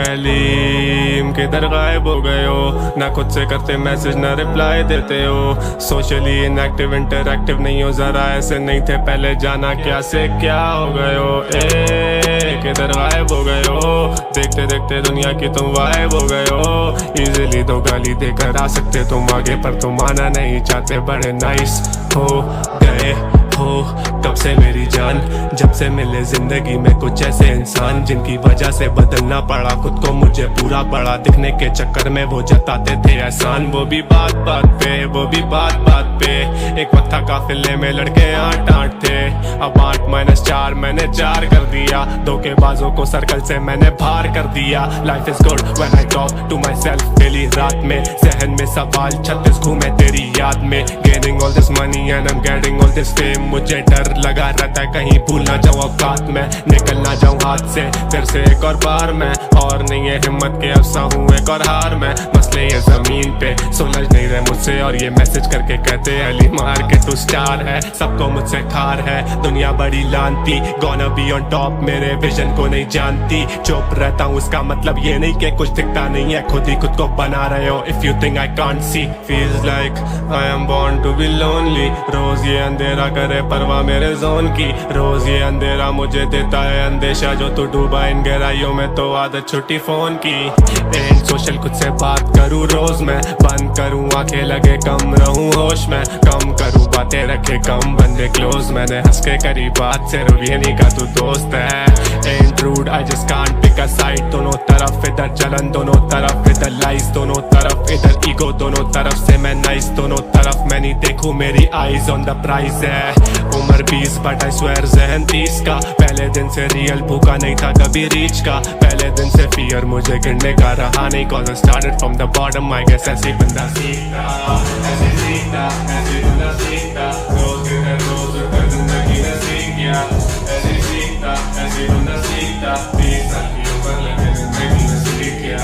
अलीम किधर गायब हो गए हो, ना खुद से करते मैसेज ना रिप्लाई देते हो। सोशली इनएक्टिव इंटरएक्टिव नहीं हो, जरा ऐसे नहीं थे पहले, जाना क्या से क्या हो गए हो। किधर गायब हो गए हो, देखते देखते दुनिया की तुम वाइब हो गए हो। इजीली तो गाली देकर आ सकते तुम आगे, पर तुम आना नहीं चाहते, बड़े नाइस हो गए हो तब से मेरी जान। जब से मिले जिंदगी में कुछ ऐसे इंसान, जिनकी वजह से बदलना पड़ा खुद को मुझे पूरा बड़ा दिखने के चक्कर में वो जताते थे एहसान। वो भी बात बात पे, वो भी बात बात पे। एक वक्त था काफिले में लड़के 8-8 थे, अब 8-4 मैंने 4 कर दिया। धोखेबाजों को सर्कल से मैंने बाहर कर दिया। Life is good when I talk to myself daily रात में। जहन में सवाल 36 घूमे तेरी याद में। Gaining all this money and I am getting all this fame, मुझे डर लगा रहता है कहीं भूल ना जाऊं औकात में, निकल ना जाऊं हाथ से फिर से एक और बार मैं। और नहीं है हिम्मत के अफसा हूँ एक और हार मैं। मसले ये जमीन पे सुलझ नहीं रहे मुझसे, और ये मैसेज करके कहते अली मार के तू स्टार है। सबको मुझसे खार है दुनिया बड़ी लानती, गोना बी ऑन टॉप मेरे विजन को नहीं जानती। चुप रहता हूँ इसका मतलब ये नहीं कि कुछ दिखता नहीं है, खुद ही खुद को बना रहे हो। If you think I can't see, feels like I am born to be lonely. रोज ये अंधेरा करे परवाह मेरे जोन की, रोज ये अंधेरा मुझे देता है अंदेशा। जो तू डूबा इन गहराइयों में तो आदत छुट्टी फोन की। एंड सोशल खुद से बात करूँ रोज मैं, बंद करूँ आंखें लगे कम रहूँ होश में। कम करूँ बातें रखे कम बंदे क्लोज, मैंने हंस के करी बात से ये नहीं का तू दोस्त है। And rude I just can't pick a side, दोनों तरफ इधर जलन, दोनों तरफ इधर लाइज, दोनों तरफ इधर ईगो, दोनों तरफ से मैं नाइस, दोनों तरफ मैं नहीं देखूं मेरी आईज ऑन द प्राइज है। उम्र 20 बट आई स्वेयर जहन 30 का। पहले दिन से रियल भूखा नहीं था कभी रीच का, पहले दिन से फियर मुझे गिरने का रहा नहीं। Cause I started from the bottom, I guess ऐसे बंदा सीखता, ऐसे सीखता, ऐसे बंदा सीखता। रोज के हर रोज उठकर जिंदगी ने सीख गया, ऐसे सीखता, ऐसे बंदा सीखता। 20 साल की उम्र लगे जिंदगी ने सीख गया।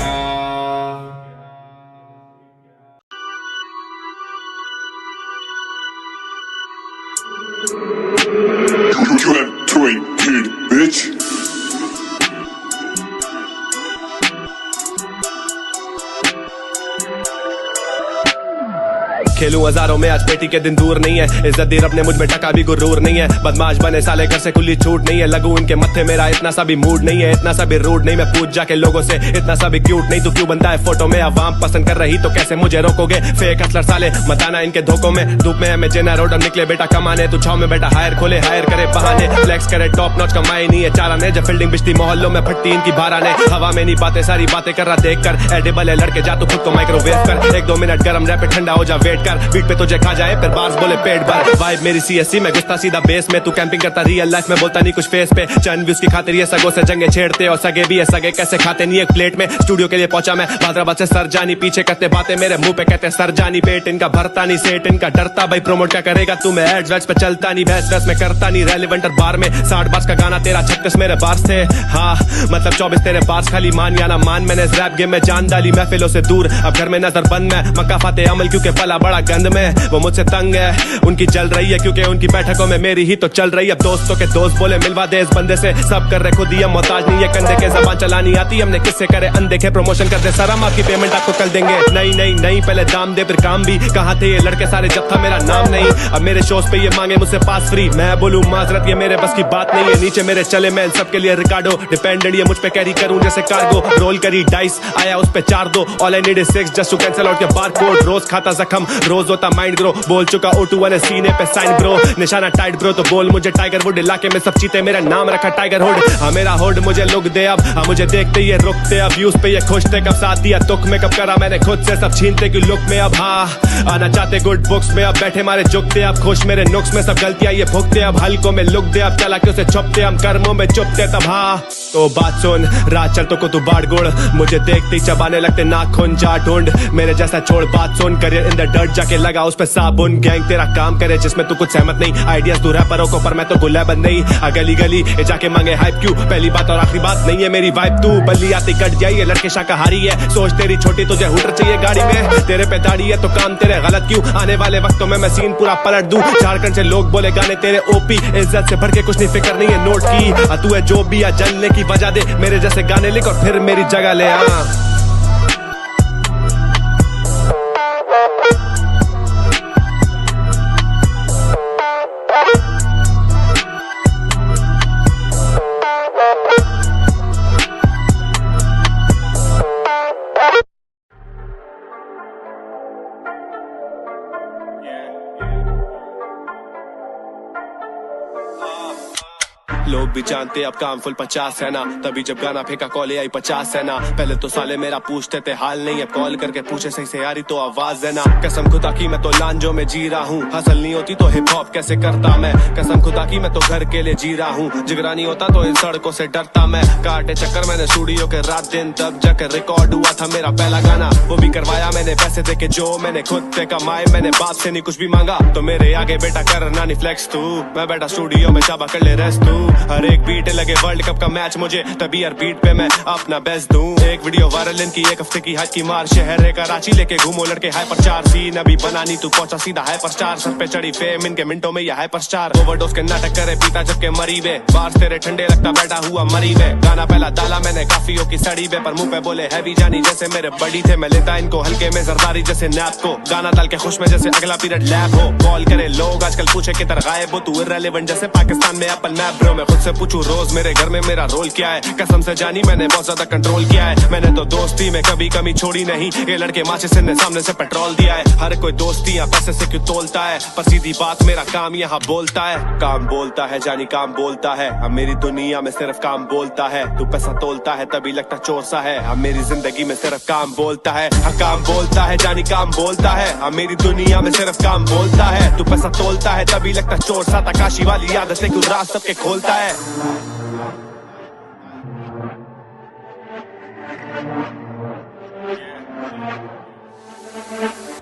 You have 2 kid, bitch. खेलूं हजारों में आज पेटी के दिन दूर नहीं है, इज्जत दी रब ने मुझ में टका भी गुरूर नहीं है। बदमाश बने साले घर से खुली छूट नहीं है, लगू इनके मत्थे मेरा इतना सा भी मूड नहीं है, इतना सा भी रूड नहीं। मैं पूछ जाके लोगों से इतना सा भी क्यूट नहीं, तू क्यों बनता है फोटो में? आवाम पसंद कर रही तो कैसे मुझे रोकोगे? फेक हसलर साले बताना इनके धोखों में। धूप में है मैं जेना रोड निकले बेटा कमाने, तू छाव में बेटा हायर खोले हायर करे बहाने। फ्लेक्स करे टॉप नॉच कमाई नहीं है चालाने, जब फील्डिंग बिजती मोहल्लों में फटती इनकी बाराने। हवा में नहीं बातें सारी बातें कर रहा देख कर, एडिबल है लड़के जा तू खुद को माइक्रोवेव कर। 1-2 मिनट गरम रह पे ठंडा हो जा वेट कर, बीट पे तुझे खा जाए फिर बार्स बोले पेट भर। वाइब मेरी CSC में घुसता सीधा बेस में, तू कैंपिंग करता रियल लाइफ में बोलता नहीं कुछ फेस पे। चंद व्यूज की खातिर ये सगों से जंगे छेड़ते, और सगे भी है सगे कैसे खाते नहीं एक प्लेट में। स्टूडियो के लिए पहुंचा मैं हैदराबाद से सर जानी, पीछे करते बातें मेरे मुंह पे कहते सर जानी। पेट इनका भरता नहीं सेट इनका डरता, भाई प्रमोट क्या करेगा तू? मैं एड्स वेड्स पे चलता नहीं, बहस वैस में करता नहीं। रेलिवेंट बार में 60 बार्स का गाना तेरा 36 मेरे बार्स थे। हाँ मतलब 24 तेरे बार्स, खाली मान या ना मान। मैंने इस रैप गेम में जान डाली महफिलों से दूर, अब घर में नजर बंद मैं मक्का फाते अमल क्योंकि पला बड़ा गंद में। वो मुझसे तंग है उनकी जल रही है, क्योंकि उनकी बैठकों में मेरी ही तो चल रही है। अब दोस्तों के दोस्त बोले मिलवा दे इस बंदे से, सब कर रहे खुद ही हम मोहताज नहीं है कंधे के। जबान चलानी आती हमने किससे करे अनदेखे, प्रमोशन कर दे सर हम आपकी पेमेंट आपको कल देंगे। नहीं नहीं नहीं पहले दाम दे फिर काम भी, कहाँ थे ये लड़के सारे जब था मेरा नाम नहीं। अब मेरे शोज पे ये मांगे मुझसे पास फ्री, मैं बोलूं माजरत ये मेरे बस की बात नहीं है। नीचे मेरे चले मैं इन सब के लिए रिकार्डो डिपेंडेंट, ये मुझ पे कैरी करूं जैसे कार्गो। रोल करी डाइस आया उस पे 4-2, all I need is 6 just to cancel out your barcode. रोज खाता जख्म रोज होता माइंड ग्रो, बोल चुका O2 सीने पे साइन ब्रो। निशाना टाइट ब्रो तो बोल मुझे टाइगर वुड, इलाके में सब चीते मेरा नाम रखा टाइगर हुड। हाँ मेरा हुड मुझे लुक दे अब, हाँ मुझे देखते ये रुकते अब। व्यूज पे ये खुश थे कब साथ दिया तुक में, कब करा मैंने खुद से सब छीनते की लुक में। अब हाँ आना चाहते गुड बुक्स में, अब बैठे मारे झुकते अब खुश मेरे नुक्स में। सब गलतियां ये भुगते अब, हल्कों में लुक दे अब, चालाकियों से छुपते हम कर्मों में चुपते तब। हाँ तो बात सुन रात चल तो को तू बाढ़ गुड़, मुझे देखते ही चबाने लगते नाखून जा ढूंढ। मेरे जैसा छोड़ बात सुन, करियर इन द डर्ट जाके लगा उस पे साबुन। गैंग तेरा काम करे जिसमें तू कुछ सहमत नहीं, आइडियाज तू रैपरों को पर मैं तो गुलाबंद नहीं। गली गली जाके मांगे हाइप क्यों, पहली बात और आखिरी बात नहीं है मेरी वाइब। तू बल्ली आती कट जाए, ये लड़के शाकाहारी है, सोच तेरी छोटी तुझे हुटर चाहिए गाड़ी में। तेरे पे दाढ़ी है तो काम तेरे गलत क्यों, आने वाले वक्तों में मैं सीन पूरा पलट दूं। झारखंड से लोग बोले गाने तेरे ओपी, इज्जत से बढ़ के कुछ नहीं, फिक्र नहीं है नोट की। तू है जो भी, जलने की वजह दे, मेरे जैसे गाने लिख और फिर मेरी जगह ले आ। लोग भी जानते अब काम फुल 50 है ना, तभी जब गाना फेंका कॉल आई 50 है ना। पहले तो साले मेरा पूछते थे हाल नहीं, अब कॉल करके पूछे सही से यारी तो आवाज है ना। कसम खुदा की मैं तो लांजो में जी रहा हूँ, हसल नहीं होती तो हिप हॉप कैसे करता मैं। कसम खुदा की मैं तो घर के लिए जी रहा हूँ, जिगरा नहीं होता तो इन सड़कों से डरता मैं। काटे चक्कर मैंने स्टूडियो के रात दिन, तब जाकर रिकॉर्ड हुआ था मेरा पहला गाना। वो भी करवाया मैंने पैसे दे के जो मैंने खुद से कमाए, मैंने बाप से नहीं कुछ भी मांगा। तो मेरे आगे बेटा करना नहीं फ्लेक्स तू, मैं बेटा स्टूडियो में चाबा कर ले रेस्ट तू। हर एक बीट लगे वर्ल्ड कप का मैच मुझे, तभी हर बीट पे मैं अपना बेस्ट दूं। एक वीडियो वायरल इनकी एक हफ्ते की हाइट की मार, शहर कराची लेके घूमो लड़के हाइपर चार। सीन अभी बनानी तू पहुंचा सीधा हाइपर स्टार, सर पे चढ़ी फेम इनके मिनटों में यह हाइपर स्टार। ओवरडोज के नाटक करे पीता जबकि मरी वे, बार्स तेरे ठंडे लगता बैठा हुआ मरी वे। गाना पहला डाला मैंने काफियों की सड़ी वे, पर मुंह पे बोले हैवी जानी जैसे मेरे बड़ी थे। मैं लेता इनको हल्के में जरदारी जैसे नैप को, गाना डाल के खुश में जैसे अगला पीरियड लैब हो। कॉल करे लोग आजकल पूछे किधर गायब हो, तू इररिलेवेंट जैसे पाकिस्तान में एप्पल मैप। ब्रो मैं खुद से पूछूं रोज मेरे घर में मेरा रोल क्या है, कसम से जानी मैंने बहुत ज्यादा कंट्रोल किया है। मैंने तो दोस्ती में कभी कमी छोड़ी नहीं, ये लड़के माचिस ने सामने से पेट्रोल दिया है। हर कोई दोस्ती या पैसे से क्यों तोलता है, पर सीधी बात मेरा काम यहाँ बोलता है। काम बोलता है जानी काम बोलता है, अब मेरी दुनिया में सिर्फ काम बोलता है। तू पैसा तोलता है तभी लगता चोर सा है, अब मेरी जिंदगी में सिर्फ काम बोलता है। हाँ काम बोलता है जानी काम बोलता है, अब मेरी दुनिया में सिर्फ काम बोलता है। तू पैसा तोलता है तभी लगता चोर सा, काशी वाली आदतें क्यों राज सबके खोलता है।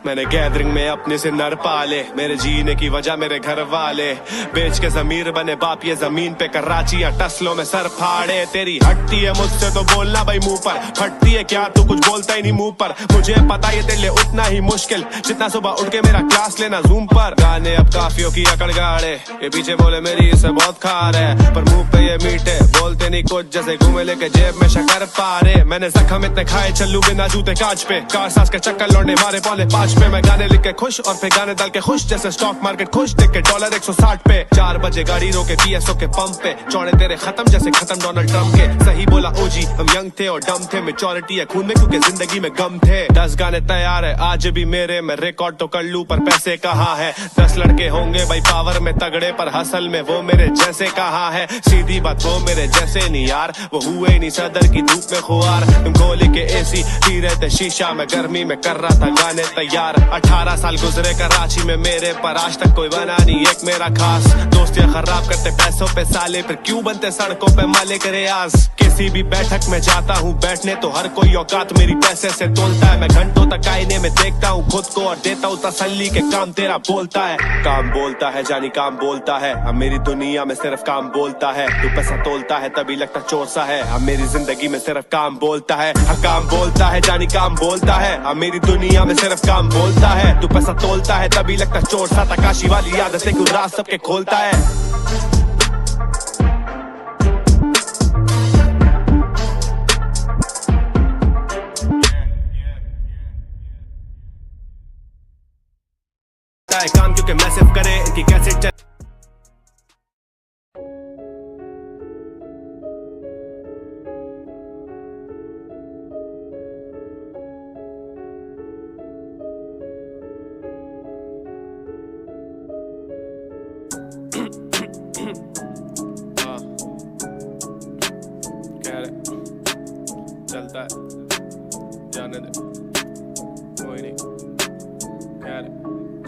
मैंने गैदरिंग में अपने से नर पाले, मेरे जीने की वजह मेरे घर वाले। बेच के जमीर बने बाप ये जमीन पे, कराची या टसलों में सर फाड़े। तेरी हटती है मुझसे तो बोलना भाई मुंह पर, फटती है क्या तू कुछ बोलता ही नहीं मुंह पर। मुझे पता ये तेरे लिए उतना ही मुश्किल जितना सुबह उठ के मेरा क्लास लेना जूम पर। गाने अब काफियों की अकड़ गाड़े, ये पीछे बोले मेरी इससे बहुत खार है, पर मुंह पे ये मीठे बोलते नहीं कुछ जैसे घूमे लेके जेब में शक्कर पारे। मैंने जख्म इतने खाए चलू बिना जूते कांच पे, कार सास के चक्कर लौटने मारे पौने 5 पे। मैं गाने लिख के खुश और फिर गाने डाल के खुश, जैसे स्टॉक मार्केट खुश देख के डॉलर 160 पे। 4 बजे गाड़ी रोके पीएसओ के पंप पे, चौड़े तेरे खत्म जैसे खत्म डोनाल्ड ट्रम्प के। सही बोला ओजी हम यंग थे और डम थे, मेच्योरिटी है खून में क्योंकि जिंदगी में गम थे। 10 गाने तैयार है आज भी मेरे, मैं रिकॉर्ड तो कर लूं पर पैसे कहाँ है। 10 लड़के होंगे भाई पावर में तगड़े, पर हसल में वो मेरे जैसे कहाँ है। सीधी बात वो मेरे जैसे नहीं यार, वो हुए नहीं सदर की धूप में खुआर। तुम खोले के एसी पी रहे थे शीशा, मैं गर्मी में कर रहा था गाने तैयार। 18 साल गुजरे कराची में मेरे, पर आज तक कोई बना नहीं एक मेरा खास। दोस्तियां खराब करते पैसों पे साले, फिर क्यों बनते सड़कों पे मालिक रियाज। किसी भी बैठक में जाता हूँ बैठने तो हर कोई औकात मेरी पैसे से तोलता है। मैं घंटों तक आईने में देखता हूँ खुद को और देता हूँ तसल्ली के काम तेरा बोलता है। काम बोलता है जानी काम बोलता है, अब मेरी दुनिया में सिर्फ काम बोलता है। तू पैसा तोलता है तभी लगता चोर सा है, अब मेरी जिंदगी में सिर्फ काम बोलता है। हाँ काम बोलता है जानी काम बोलता है, अब मेरी दुनिया में सिर्फ काम बोलता है। तू पैसा तोलता है तभी लगता चोर सा, काशी वाली आदतें क्यों राज सबके खोलता है। काम क्योंकि मैसिव करे इनकी कैसेट चल। चलता है जाने दे कोई नहीं,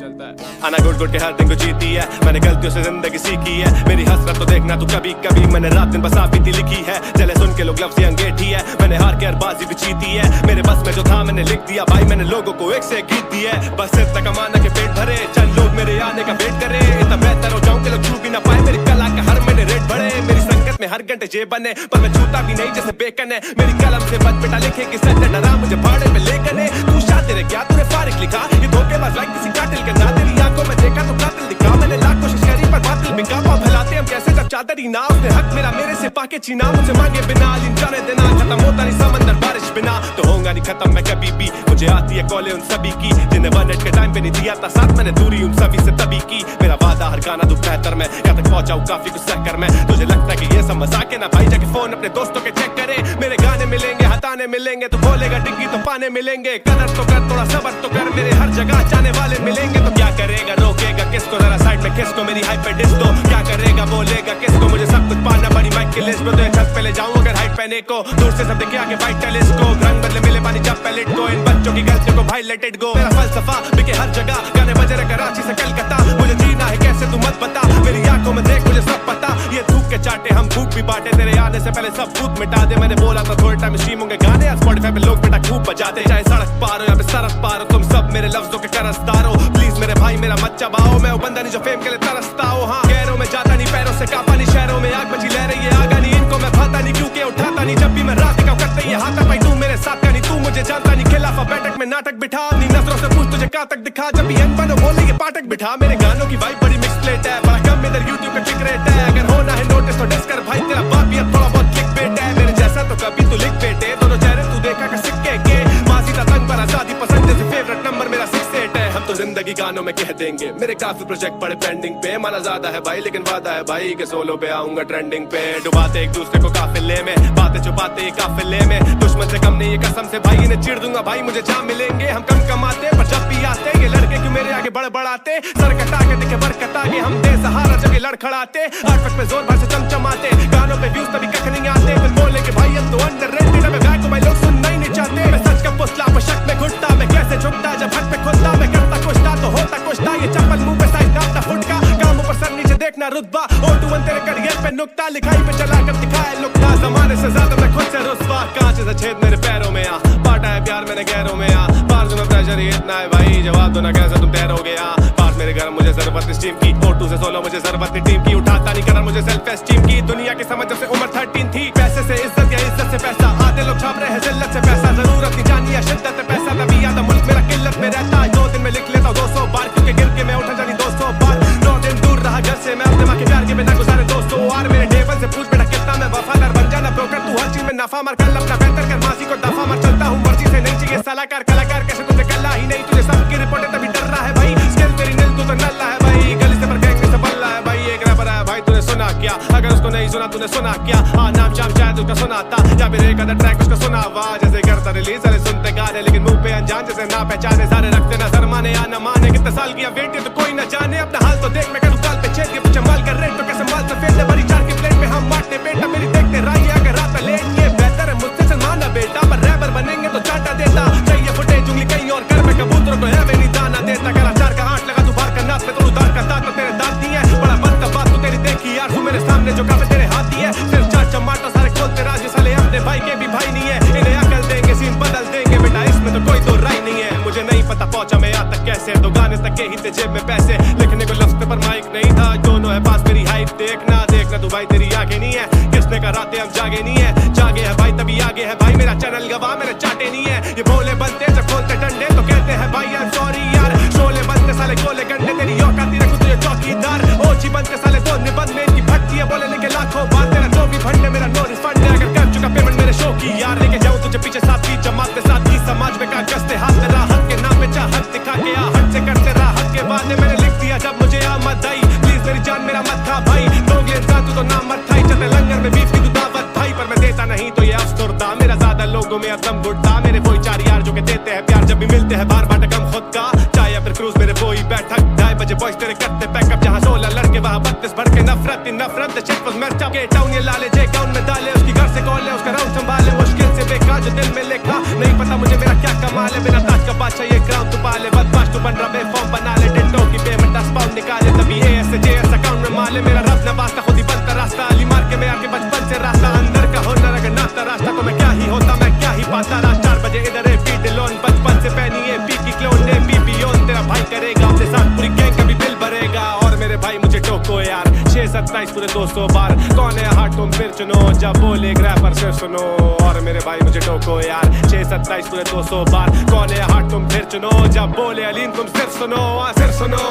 चलता है। आना घुट घुट के हर दिन को जीती है, मैंने गलतियों से जिंदगी सीखी है। मेरी हसरत तो देखना तू कभी कभी, मैंने रात दिन बस आप बीती लिखी है। चले सुन के लोग लफ्ज़ अंगेठी है, मैंने हार के हर बाजी भी जीती है। मेरे बस में जो था मैंने लिख दिया भाई, मैंने लोगों को एक से एक गीत दी है। बस इतना कमाना के पेट भरे, चंद लोग मेरे आने का वेट करे। इतना बेहतर हो जाऊं कि लोग छू भी ना पाए, मेरी कला का हर महीने रेट बढ़े। मेरी संगत में हर घंटे जेब बने, पर मैं छूता भी नहीं जैसे बेकन है। मेरी कलम से बच बेटा लिखे कि सच डरा मुझे भाड़े पे लेकर ने। तू शातिर है क्या, तूने फारिक लिखा, ये धोखेबाज लाइक किसी कातिल का ना। तेरी आंखों में देखा तो कातिल दिखा, मैंने लाख कोशिश करी पर बातिल बिका। पाँव फैलाते हम कैसे जब चादर ही ना, उसने हक मेरा मेरे से पाके छीना। मुझे मांगे बिना लिन जाने देना, खत्म होता नहीं समंदर बारिश बिना, तो होगा नहीं खत्म मैं कभी भी। मुझे आती है कॉलें उन सभी की, जिन्हें 1 मिनट के टाइम पे नहीं दिया था साथ, मैंने दूरी उन सभी से तभी की। मेरा वादा हर गाना तू बेहतर में, यहाँ तक पहुंचाऊं काफी कुछ सहकर मैं। तुझे लगता है कि ये सब मजाक है ना भाई, जाके फोन अपने दोस्तों के चेक करे। मेरे गाने मिलेंगे हटाने मिलेंगे, तू बोलेगा डिग्गी तो पाने मिलेंगे। कदर तो कर, थोड़ा सबर तो कर, मेरे हर जगह जाने वाले मिलेंगे। तो क्या करेगा, रोकेगा किसको, जरा साइड में किसको, मेरी हाइप पे डिस दो। क्या करेगा, बोलेगा किसको, मुझे सब कुछ पाना बड़ी माइक की लिस्ट में। तो छत पे ले जाऊं अगर हाइट पहने को, दूर से सब देखे आगे वाइट टेलीस्कोप। रंग बदले मिले पानी जब पैलेट को, इन बच्चों की गलतियों को भाई लेट इट गो। मेरा फलसफा बिके हर जगह, गाने बजे रहे कराची से कलकत्ता। मुझे जीना है कैसे तू मत बता, मेरी आंखों में देख मुझे सब पता। ये थूक के चाटे हम भूख भी बांटे, तेरे आने से पहले सब भूत मिटा दे। मैंने बोला था थोड़े टाइम स्ट्रीम होंगे गाने, आज स्पॉटिफाई पे लोग बेटा खूब बजाते। चाहे सड़क पार हो या फिर सरक पार हो, तुम सब मेरे लफ्जों के करसदार हो। प्लीज मेरे भाई मेरा मत चबाओ, मैं वो बंदा नहीं जो फेम के लिए तरसता हो। हाँ गैरों में जाता नहीं, पैरों से कापा नहीं, शहरों में आग बची लह रही है आगा नहीं। इनको मैं भाता नहीं क्योंकि उठाता नहीं, जब भी मैं रात दिखाऊं करते ये हाथा भाई। तू मेरे साथ का नहीं, तू मुझे जानता नहीं, खिलाफा बैठक में नाटक बिठा। अपनी नजरों से पूछ तुझे कहाँ तक दिखा, जब भी एन बनो बोले ये पाठक बिठा। मेरे गानों की वाइब बड़ी मिक्स प्लेट है, बड़ा कम इधर यूट्यूब का क्लिक रेट है। अगर होना है नोटिस तो डिस कर भाई, तेरा बाप ये थोड़ा बहुत क्लिक बेट है। मेरे जैसा तो कभी तू लिख बेटे, दोनों चेहरे तू देखा का सिक्के के। मासी का तंग पर आजादी पसंद जैसे फेवरेट नंबर मेरा 6-8 है। हम तो जिंदगी गानों में कह देंगे, मेरे काफी प्रोजेक्ट पड़े पेंडिंग पे। माना ज्यादा है भाई लेकिन वादा है भाई के सोलो पे आऊंगा ट्रेंडिंग पे। डुबाते एक दूसरे को काफिले में, बातें छुपाते एक काफिले में। दुश्मन से कम नहीं ये कसम से भाई, इन्हें चिढ़ दूंगा भाई मुझे जहाँ मिलेंगे। हम कम कमाते पर जब भी आते ये लड़के क्यों मेरे आगे बड़बड़ाते। सर कटा के दिखे बरकत आगे, हम दे सहारा जगह लड़खड़ाते। आठ वक्त में जोर भर से चमचमाते, गानों पे व्यूज तभी कख नहीं आते। फिर बोले कि भाई अब तो अंडररेटेड है, मैं गाय को भाई लोग सुनना ही नहीं चाहते। मैं सच का पुतला पर शक में घुटता, मैं कैसे झुकता जब हक पे खुदता। मैं करता कुछ था तो होता कुछ था, ये चप्पल मुंह पे साइज नापता फुटका। कामों पर सर नीचे देखना रुतबा, O2 तेरे करियर पे नुकता। लिखाई पे चला कर दिखाए लुकता, जमाने से ज्यादा मैं खुद से रुस्वा। कांच से छेद मेरे पैरों में आ, बांटा है प्यार मैंने गहरों में आ। पार्स में प्रेशर ही इतना है भाई, जवाब दो ना कैसे तुम तैरोगे। पास मेरे घर मुझे जरूरत इस टीम की, O2 से सोलो मुझे जरूरत नहीं टीम की। उठाता नहीं करा मुझे सेल्फ एस्टीम की, दुनिया की समझ जब से उम्र 13 थी। पैसे से इज्जत या इज्जत से पैसा, आधे लोग छाप रहे हैं जिल्लत से पैसा। जरूरत नहीं जानी या शिद्दत है पैसा, तभी आता मुल्क मेरा किल्लत में रहता। 2 दिन में लिख लेता हूँ 200 बार, क्योंकि गिर के मैं उठा जानी 200 बार। 9 दिन दूर रहा घर से मैं, अपने माँ के प्यार के बिना गुजारे 200 वार। मेरे टेबल से पूछ बेटा कितना मैं वफादार, बन जाना ब्रोकर तू हर चीज में नफा मार। कल अपना बेहतर कर, मासी को दफा मार। चलता हूँ मर्जी से नहीं चाहिए सलाहकार, कलाकार कैसे तुझे कल्ला ही नहीं। तुझे सबकी रिपोर्ट है तभी डर रहा है भाई, स्किल तेरी नील तू तो नल्ला है भाई। गली से पर गैंग से बल्ला है भाई, एक रैपर है भाई तूने सुना क्या? अगर उसको नहीं सुना तूने सुना क्या? हाँ नाम शाम शायद उसका सुना था, या फिर एक अदर ट्रैक उसका सुना हुआ। जैसे करता रिलीज अरे सुनते गाने, लेकिन मुंह पे अनजान जैसे ना पहचाने। सारे रखते ना सर माने या न माने, कितने साल की वेट है तो कोई न जाने। अपना हाल तो देख, मैं करूँ काल पे छेद के पीछे माल कर रेट, तो कैसे माल से फेंकते बड़ी 4 की प्लेट में हम बांटने बेटा। मेरी देखते राई अगर रात में लेट, ये बेहतर है मुझसे सलमाना बेटा। पर रैपर बनेंगे तो चाटा देता, चाहिए फुटेज उंगली कहीं और कर। मैं कबूतरों को है नहीं दाना देता, करा 4 का 8 लगा तू बाहर का नाच में, तो उदार का दांत तो तेरे दांत नहीं है। बड़ा बद का बात तू तेरी देखी यार, तू मेरे सामने जो काम तेरे हाथ ही है। सिर्फ 4 चमाटो सारे खोलते राज, साले अपने भाई के भी भाई नहीं है। इन्हें अकल देंगे सीन बदल देंगे बेटा, इसमें तो कोई तो राय नहीं है। मुझे नहीं पता पहुंचा मैं यहाँ तक कैसे, तो गाने तक के ही थे जेब में पैसे। लिखने को लफ्ज़ पर माइक नहीं था, दोनों है पास मेरी हाइट। देखना देखना तू भाई तेरी आगे नहीं है, किसने कहा रातें हम जागे नहीं है। जागे है भाई तभी आगे है भाई, मेरा चैनल गवा मेरे चाटे नहीं है। ये भोले बनते जब खोलते डंडे तो कहते हैं भाई आई एम सॉरी यार। शोले बनते साले गोले गंडे, तेरी औकात रखू तुझे चौकीदार। ओछी बनते साले दो निबंध में इनकी भटकी है, बोले लेके लाखों बात। तेरा जो भी फंड है मेरा नो रिफंड है, अगर कर चुका पेमेंट मेरे शो की यार। लेके जाऊँ तुझे पीछे साथ की जमात के साथ की, समाज में का गस्ते हाथ में राहत के नाम पे चाहत दिखा के आ। हद से करते राहत के बाद मैंने लिख दिया जब मुझे आमद आई। प्लीज मेरी जान मेरा मत खा भाई, दोगले इंसान तू तो नाम मत खाई। चलते लंगर में बीफ की तू दावत भाई, पर मैं देता नहीं तो ये अफसरदा। मेरा ज्यादा लोगों में अदम घुटता, मेरे वही 4 यार जो के देते हैं प्यार। जब भी मिलते हैं बार बार कम खुद का, चाहे या फिर क्रूज मेरे वही बैठक। 2:30 बजे बॉयज तेरे करते पैकअप, जहाँ 16 लड़के वहाँ 32 भर के। नफरत ही नफरत, the shit was messed up. के टाउन ये लाले जे गाउन में डाले, उसकी घर से कॉल है उसका राउंड संभाले। मुश्किल से बेका जो दिल में लिखा, नहीं पता मुझे मेरा क्या कमाल है। बिना ताज का बादशाह ये ग्राउंड तू पाले, बदमाश तू बन रहा बेफॉर्म बना ले। फोटो की पेमेंट अस्पाउंड निकाले तभी ASJS अकाउंट में माले मेरा रब ने वास्ता खुद ही बनता रास्ता अली मार के मैं आके बचपन से रास्ता अंदर का होना अगर नाता रास्ता तो मैं क्या ही होता मैं क्या ही पाता रात 4 बजे इधर है पी लोन बचपन से पहनी है पी की क्लोन ने पी ऑन तेरा भाई करेगा अपने साथ पूरी गैंग का भी बिल भरेगा और मेरे भाई मुझे टोको यार 6-27 पूरे 200 बार कौन है हाथ तुम फिर चुनो जब बोले एक रैपर से सुनो और मेरे भाई मुझे टोको यार 6-27 पूरे 200 बार कौन है हाथ तुम फिर चुनो जब बोले अलीन तुम सिर्फ सुनो सिर्फ सुनो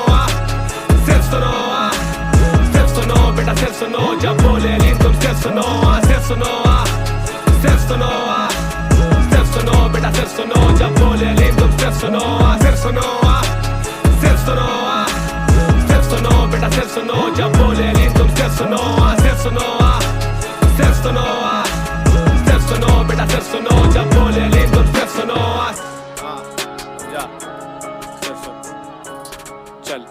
सिर्फ सुनो सिर्फ सुनो बेटा सिर्फ सुनो जब बोले अलीन तुम सिर्फ सुनो सिर्फ सुनो सिर्फ सुनो सिर्फ सुनो बेटा सिर्फ सुनो जब बोले अलीन तुम सिर्फ सुनो सिर्फ सुनो सिर्फ सुनो सिर्फ सुनो बेटा सिर्फ सुनो जब बोले अलीन तुम सिर्फ सुनो सिर्फ सुनो सिर्फ सुनो सिर्फ सुनो बेटा सिर्फ सुनो जब बोले अलीन तुम सिर्फ सुनो जा सिर्फ सुन चल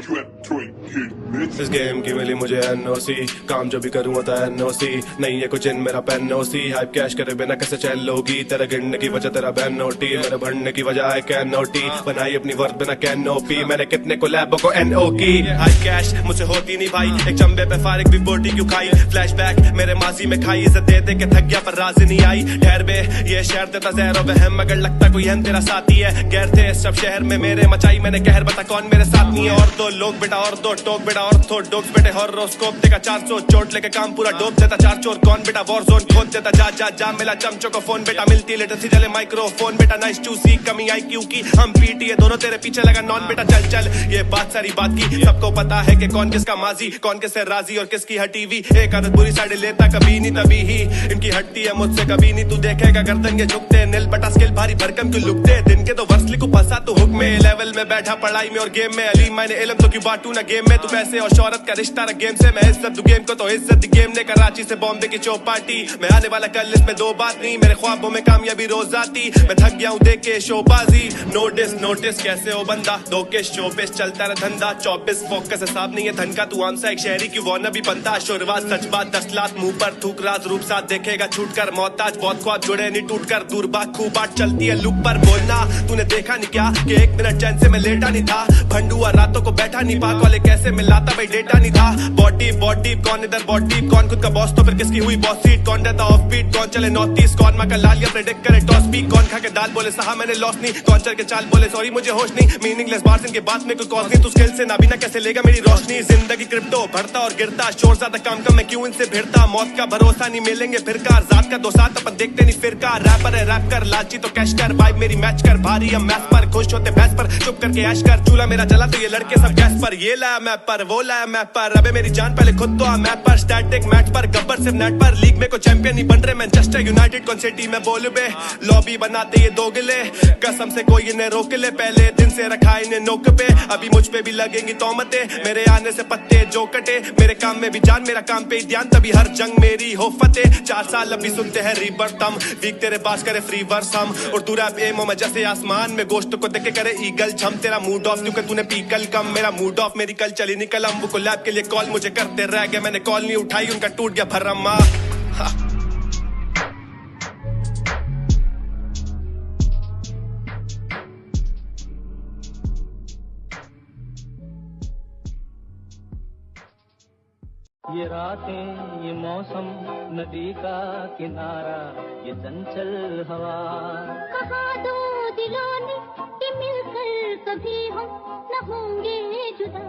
You have twin hit, bitch. इस गेम की मिली मुझे NOC काम जो भी करूँ होता है NOC नहीं है कुछ इन मेरा पेन OC हाइप कैश करे बिना कैसे चैन लोगी तेरा गिरने की वजह तेरा बैन नोटी मेरे बढ़ने की वजह है कैन नोटी बनाई अपनी वर्थ बिना कैन नोपी मैंने कितने को लैबों को NO की हाइप कैश मुझसे होती नहीं भाई एक चंबे पे फारिक भी बोटी क्यों खाई फ्लैशबैक मेरे माजी में खाई इज्जत दे दे के थक गया पर राजी नहीं आई ठहर बे ये शहर देता जहर और वहम मगर लगता कोई हम तेरा साथी है गैर थे सब शहर में मेरे मचाई मैंने कहर बता कौन मेरे साथ नहीं है और दो लोग बेटा और दो टोक बेटा और थो डोग्स बेटे हॉरोस्कोप देगा 400 चोट लेके काम पूरा डोब देता 4 चोर कौन बेटा वॉर जोन खोद देता जा मिला चमचो को फोन बेटा मिलती लेटेंसी चले माइक्रोफोन बेटा नाइस टू सी कमी IQ की हम पीटीए दोनों तेरे पीछे लगा नॉन बेटा चल ये बात सारी बात की सबको पता है कि कौन किसका माजी कौन किससे राजी और किसकी हटी हुई एक आदत बुरी साइड लेता कभी नहीं तभी ही इनकी हटती है मुझसे कभी नहीं तू देखेगा गर्दन के झुकते नील बटा स्किल भारी भरकम क्यों लुकते दिन के तो वर्ष लिखू फंसा तू हुक में लेवल में बैठा पढ़ाई में और गेम में अली मैंने इल्म तो क्यों बांटू ना गेम में तू पैसे और शौहरत का रिश्ता रख गेम से मैं इज्जत दू गेम को तो इज्जत दी गेम ने कराची से बॉम्बे की चौपाटी मैं आने वाला कल इसमें दो बात नहीं मेरे ख्वाबों में कामयाबी रोज आती मैं थक गया हूँ देख के शोबाजी नोटिस कैसे हो बंदा दो के शो पे चलता रहा धंधा 24 फोकस हिसाब नहीं है धन का तू आमसा एक शहरी की वो भी बनता शुरुआत सच बात 10 लाख मुंह पर थूक राज रूप साथ देखेगा छूट कर मोहताज बहुत ख्वाब जुड़े नहीं टूट कर दूर बात खूब बात चलती है लुक पर बोलना तूने देखा नहीं क्या कि 1 मिनट चैन से मैं लेटा नहीं था भंडुआ रातों को बैठा नहीं पाक वाले कैसे मिलाता भाई डेटा नहीं था बॉडी कौन इधर बॉडी कौन खुद का बॉस तो फिर किसकी हुई बॉस सीट कौन रहता ऑफ बीट कौन चले नॉर्थ ईस्ट कौन माँ का लाल या प्रेडिक्ट करे टॉस पी कौन खा के दाल बोले सहा मैंने लॉस नहीं कौन चल के चाल बोले सॉरी मुझे होश नहीं मीनिंगलेस बात इनके बात में कोई कॉज नहीं तू स्किल से ना बिना कैसे लेगा मेरी रोशनी जिंदगी क्रिप्टो भरता और गिरता शोर ज्यादा काम कम मैं क्यों इनसे भिड़ता मौत का भरोसा नहीं मिलेंगे फिर कार जात का दो साथ अपन देखते नहीं फिर कार रैपर है रैप कर लालची तो कैश कर वाइब मेरी मैच कर भारी हम मैच पर खुश होते भैंस पर चुप करके ऐश कर चूल्हा मेरा जला तो ये लड़के सब गैस पर ये लाया मैप पर वो लाया मैप पर अबे मेरी जान पहले खुद तो आ मैप पर स्टैटिक मैच पर गब्बर सिर्फ नेट पर लीग में को चैंपियन नहीं बन रहे मैनचेस्टर यूनाइटेड कौन सिटी में बोल बे लॉबी बनाते ये दोगले कसम से कोई इन्हें रोक ले पहले दिन से रखा इन्हें नोक पे अभी मुझ पे भी लगेंगी तोमते मेरे आने से पत्ते जो कटे मेरे काम में भी जान मेरा काम पे ही ध्यान तभी हर जंग मेरी हो फतेह 4 साल अभी सुनते हैं रीबर्थ हम वीक तेरे पास करे फ्री वर्स हम और तू रैप एमो में जैसे आसमान में गोश्त को देख के करे ईगल झम तेरा मूड ऑफ क्योंकि तूने पीकल कम मेरा मूड ऑफ मेरी कल चली निकल हम वो कोलैब के लिए कॉल मुझे करते रह गए मैंने कॉल नहीं उठाई उनका टूट गया भर्रमा ये रातें ये मौसम नदी का किनारा ये चंचल हवा कहा दो दिलों ने कि मिलकर कभी हम न होंगे जुदा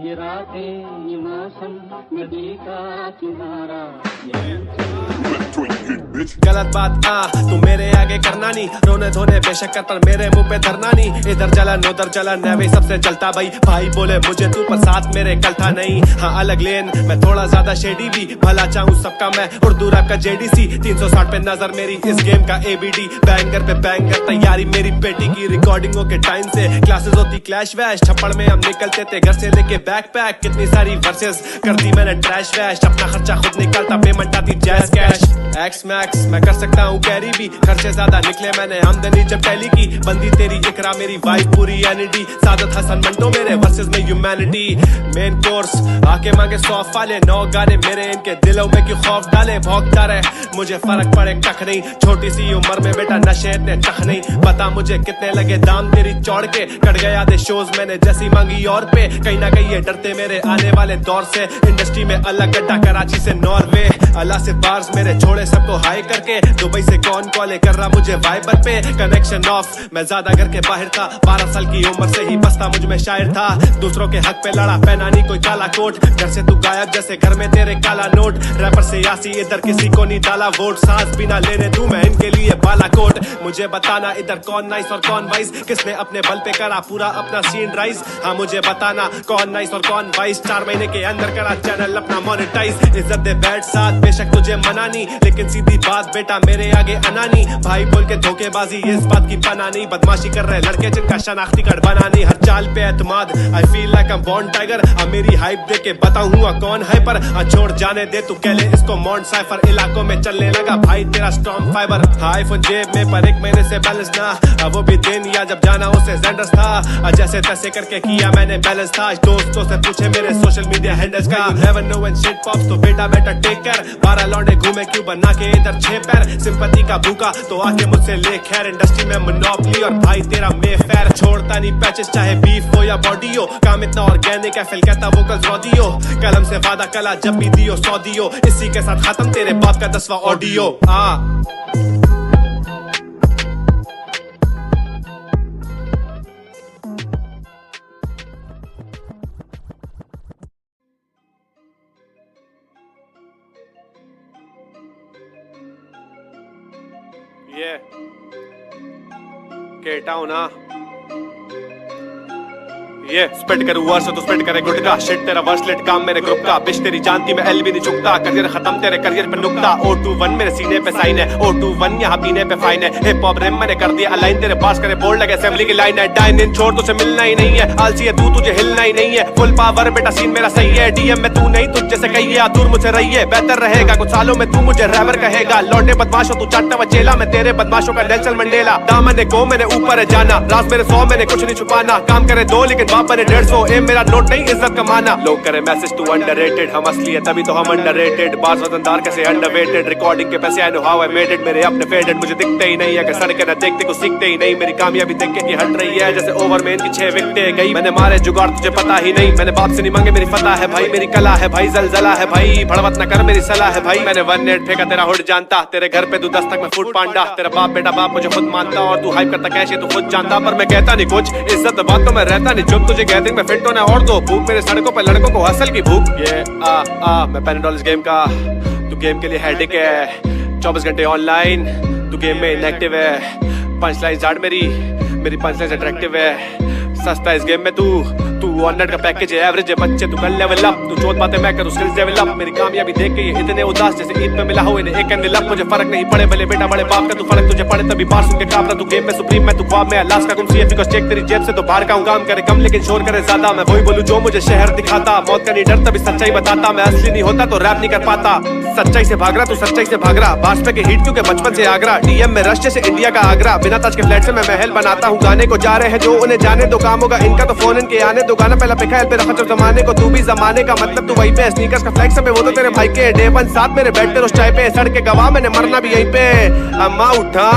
ये रातें ये मौसम नदी का किनारा ये You have twin hit, bitch. गलत बात तू मेरे आगे करना नहीं रोने धोने बेशक कर पर मेरे मुंह पे धरना नहीं इधर जलन उधर जलन है सबसे चलता भाई बोले मुझे तू पर साथ मेरे कल था नहीं हाँ अलग लेन मैं थोड़ा ज्यादा शेडी भी भला चाहूँ सबका मैं उर्दू रैप का JDC 360 पे नजर मेरी इस गेम का ABD बैंगर पे बैंगर तैयारी मेरी बेटी की रिकॉर्डिंगों के टाइम से क्लासेस होती क्लैश वैश छप्पड़ में हम निकलते थे घर से लेके बैकपैक कितनी सारी वर्सेस कर दी मैंने ट्रैश वैश अपना खर्चा खुद निकालता पेमेंट आती जैज कैश एक्स मैक्स मैं कर सकता हूँ कैरी भी खर्चे ज्यादा निकले मैंने आमदनी जब टैली की बंदी तेरी इकरा मेरी वाइफ पूरी एनडी सादत हसन मंटो मेरे वर्सेस में ह्यूमैनिटी मेन कोर्स आके मांगे 100 वाले 9 गाने मेरे इनके दिलों में क्यों खौफ डाले भौंकता रहे मुझे फर्क पड़े कख नहीं छोटी सी उम्र में बेटा नशे इतने चख नहीं पता मुझे कितने लगे दाम तेरी चौड़ के कट गया दे शोज मैंने जैसी मांगी और पे कहीं ना कहीं ये डरते मेरे आने वाले दौर से इंडस्ट्री में अलग गड्ढा कराची से नॉर्वे अल्लाह से बार्स मेरे छोड़े सबको हाई करके दुबई से कौन कॉल कर रहा मुझे वाइबर पे कनेक्शन ऑफ मैं ज्यादा घर के बाहर था 12 साल की उम्र से ही बसता मुझ में शायर था दूसरों के हक पे लड़ा पहना नहीं कोई काला कोट घर से तू गायब जैसे घर में तेरे काला नोट रैपर से यासी इधर किसी को नहीं डाला वोट सांस बिना लेने दूं मैं इनके लिए बालाकोट मुझे बताना इधर कौन नाइस और कौन वाइस किसने अपने बल पे करा पूरा अपना सीन राइज हाँ मुझे बताना कौन नाइस और कौन वाइस 4 महीने के अंदर करा चैनल अपना मोनेटाइज इज्जत दे बैठ साथ बेशक तुझे मना नहीं लेकिन सीधी बात बेटा मेरे आगे अनानी भाई बोल के धोखेबाजी इस बात की पना नहीं बदमाशी कर रहे लड़के जिनका शनाख्ती कार्ड बना नहीं हर चाल पे एतमाद I feel like I born tiger अब मेरी हाइप दे के बताऊं हुआ कौन है पर छोड़ जाने दे तू कहले इसको मॉन्ट साइफर इलाकों में चलने लगा भाई तेरा स्ट्रॉन्ग फाइबर हाई फोन जेब में पर 1 महीने से बैलेंस ना अब वो भी दिन या जब जाना उसे जेंडर्स था जैसे तैसे करके किया मैंने बैलेंस था दोस्तों से पूछे मेरे सोशल मीडिया हैंडल्स का you never know when shit pops तो बेटा बेटा टेक केयर 12 लौंडे घूमे क्यों बना के इधर 6 पैर सिंपैथी का भूखा तो आके मुझसे ले खैर इंडस्ट्री में मोनोपोली और भाई तेरा मेफेयर छोड़ता नहीं पैचेस चाहे बीफ हो या बॉडी हो काम इतना ऑर्गेनिक है फिल कहता वोकल्स रॉडियो कलम से वादा कला जब भी दियो 100 दियो इसी के साथ खत्म तेरे बाप का 10वां ऑडियो ये कहता हूं ना ये स्पेट कर वर्स तो स्पेट करे गुटका शिट तेरा वर्सलेट काम मेरे ग्रुप का बिश तेरी जानती मैं एल भी नहीं चुकता करियर खत्म तेरे करियर पे नुकता O21 मेरे सीने पे साइन है O21 यहाँ पीने पे फाइन है हिप हॉप रिम मैंने कर दिया अलाइन तेरे पास करे बोल्ड लगे असेंबली की लाइन है डाइन इन छोड़ तुझे मिलना ही नहीं है आलसी है तू तुझे हिलना ही नहीं है फुल पावर बेटा सीन मेरा सही है डीएम में तू नहीं तुझ जैसे कही है दूर मुझे रही है बेहतर रहेगा कुछ सालों में तू मुझे रैपर कहेगा लौटे बदमाशों तू चाटता वचेला मैं तेरे बदमाशों का नेल्सन मंडेला दामन को मैंने ऊपर है जाना रात मेरे 100 मैंने कुछ नहीं छुपाना काम करे 2 लेकिन बाप मैंने 150 एम मेरा नोट नहीं इज्जत कमाना लोग करे मैसेज तू अंडररेटेड हम असली है तभी तो हम अंडररेटेड बास वजनदार कैसे अंडरवेटेड रिकॉर्डिंग के पैसे I know how I made it मेरे अपने फेडेड मुझे दिखते ही नहीं है कि सड़के ना देखते को सीखते ही नहीं मेरी कामयाबी देख के हट रही है जैसे ओवर में इनकी 6 विकेटें गई मैंने मारे जुगाड़ तुझे पता ही नहीं मैंने बाप से नहीं मांगे मेरी फतह है भाई मेरी कला है भाई जलजला है भाई भड़वत न कर मेरी सलाह है भाई मैंने 1 नेट फेंका तेरा हुड जानता तेरे घर पे तू 10 तक मैं फूट पांडा तेरा बाप बेटा बाप मुझे खुद मानता और तू हाइप करता कैसे तू खुद जानता पर मैं कहता नहीं कुछ इज्जत बात तो मैं रहता नहीं चुप तुझे गैदरिंग में फिट होना और दो भूख मेरे सड़कों पे लड़कों को हसल की भूख ये मैं $10 गेम का तू गेम के लिए हेडेक है 24 घंटे ऑनलाइन तू गेम में इनएक्टिव है पंच लाइन झाड़ मेरी पंच लाइन अट्रैक्टिव है सस्ता इस गेम में तू 100 का पैकेज है एवरेज है बच्चे तू कर लेवल अप तू चोट बातें मैं करूं स्किल्स डेवलप मेरी कामयाबी देख के ये इतने उदास जैसे ईद में मिला हो इन्हें एक एंड लप मुझे फर्क नहीं पड़े भले बेटा बड़े बाप का तू फर्क तुझे पड़े तभी बार सुन के काबरा तू गेम में सुप्रीम मैं तू ख्वाब में लास्ट का तुम सीएफपी को चेक तेरी जेब से तो बाहर का हूं काम करे कम लेकिन शोर करे ज्यादा मैं वही बोलूं जो मुझे शहर दिखाता मौत का नहीं डर तभी सच्चाई बताता मैं असली नहीं होता तो रैप नहीं कर पाता सच्चाई से भाग रहा तू सच्चाई से भाग रहा बाजपे के हिट क्योंकि बचपन से आगरा डीएम में रश जैसे इंडिया का आगरा बिना ताज के फ्लैट से मैं महल बनाता हूँ गाने को जा रहे हैं जो उन्हें जाने दो काम होगा इनका तो फोन इनके आने दो गाना पहला पिखा पे रखा जब जमाने को तू भी जमाने का मतलब तू वहीं पे स्नीकर्स का फ्लैक्स पे वो तो तेरे भाई के डे 1 साथ मेरे बैठते रोज चाय पे सड़ के गवाह मैंने मरना भी यहीं पे अम्मा उठा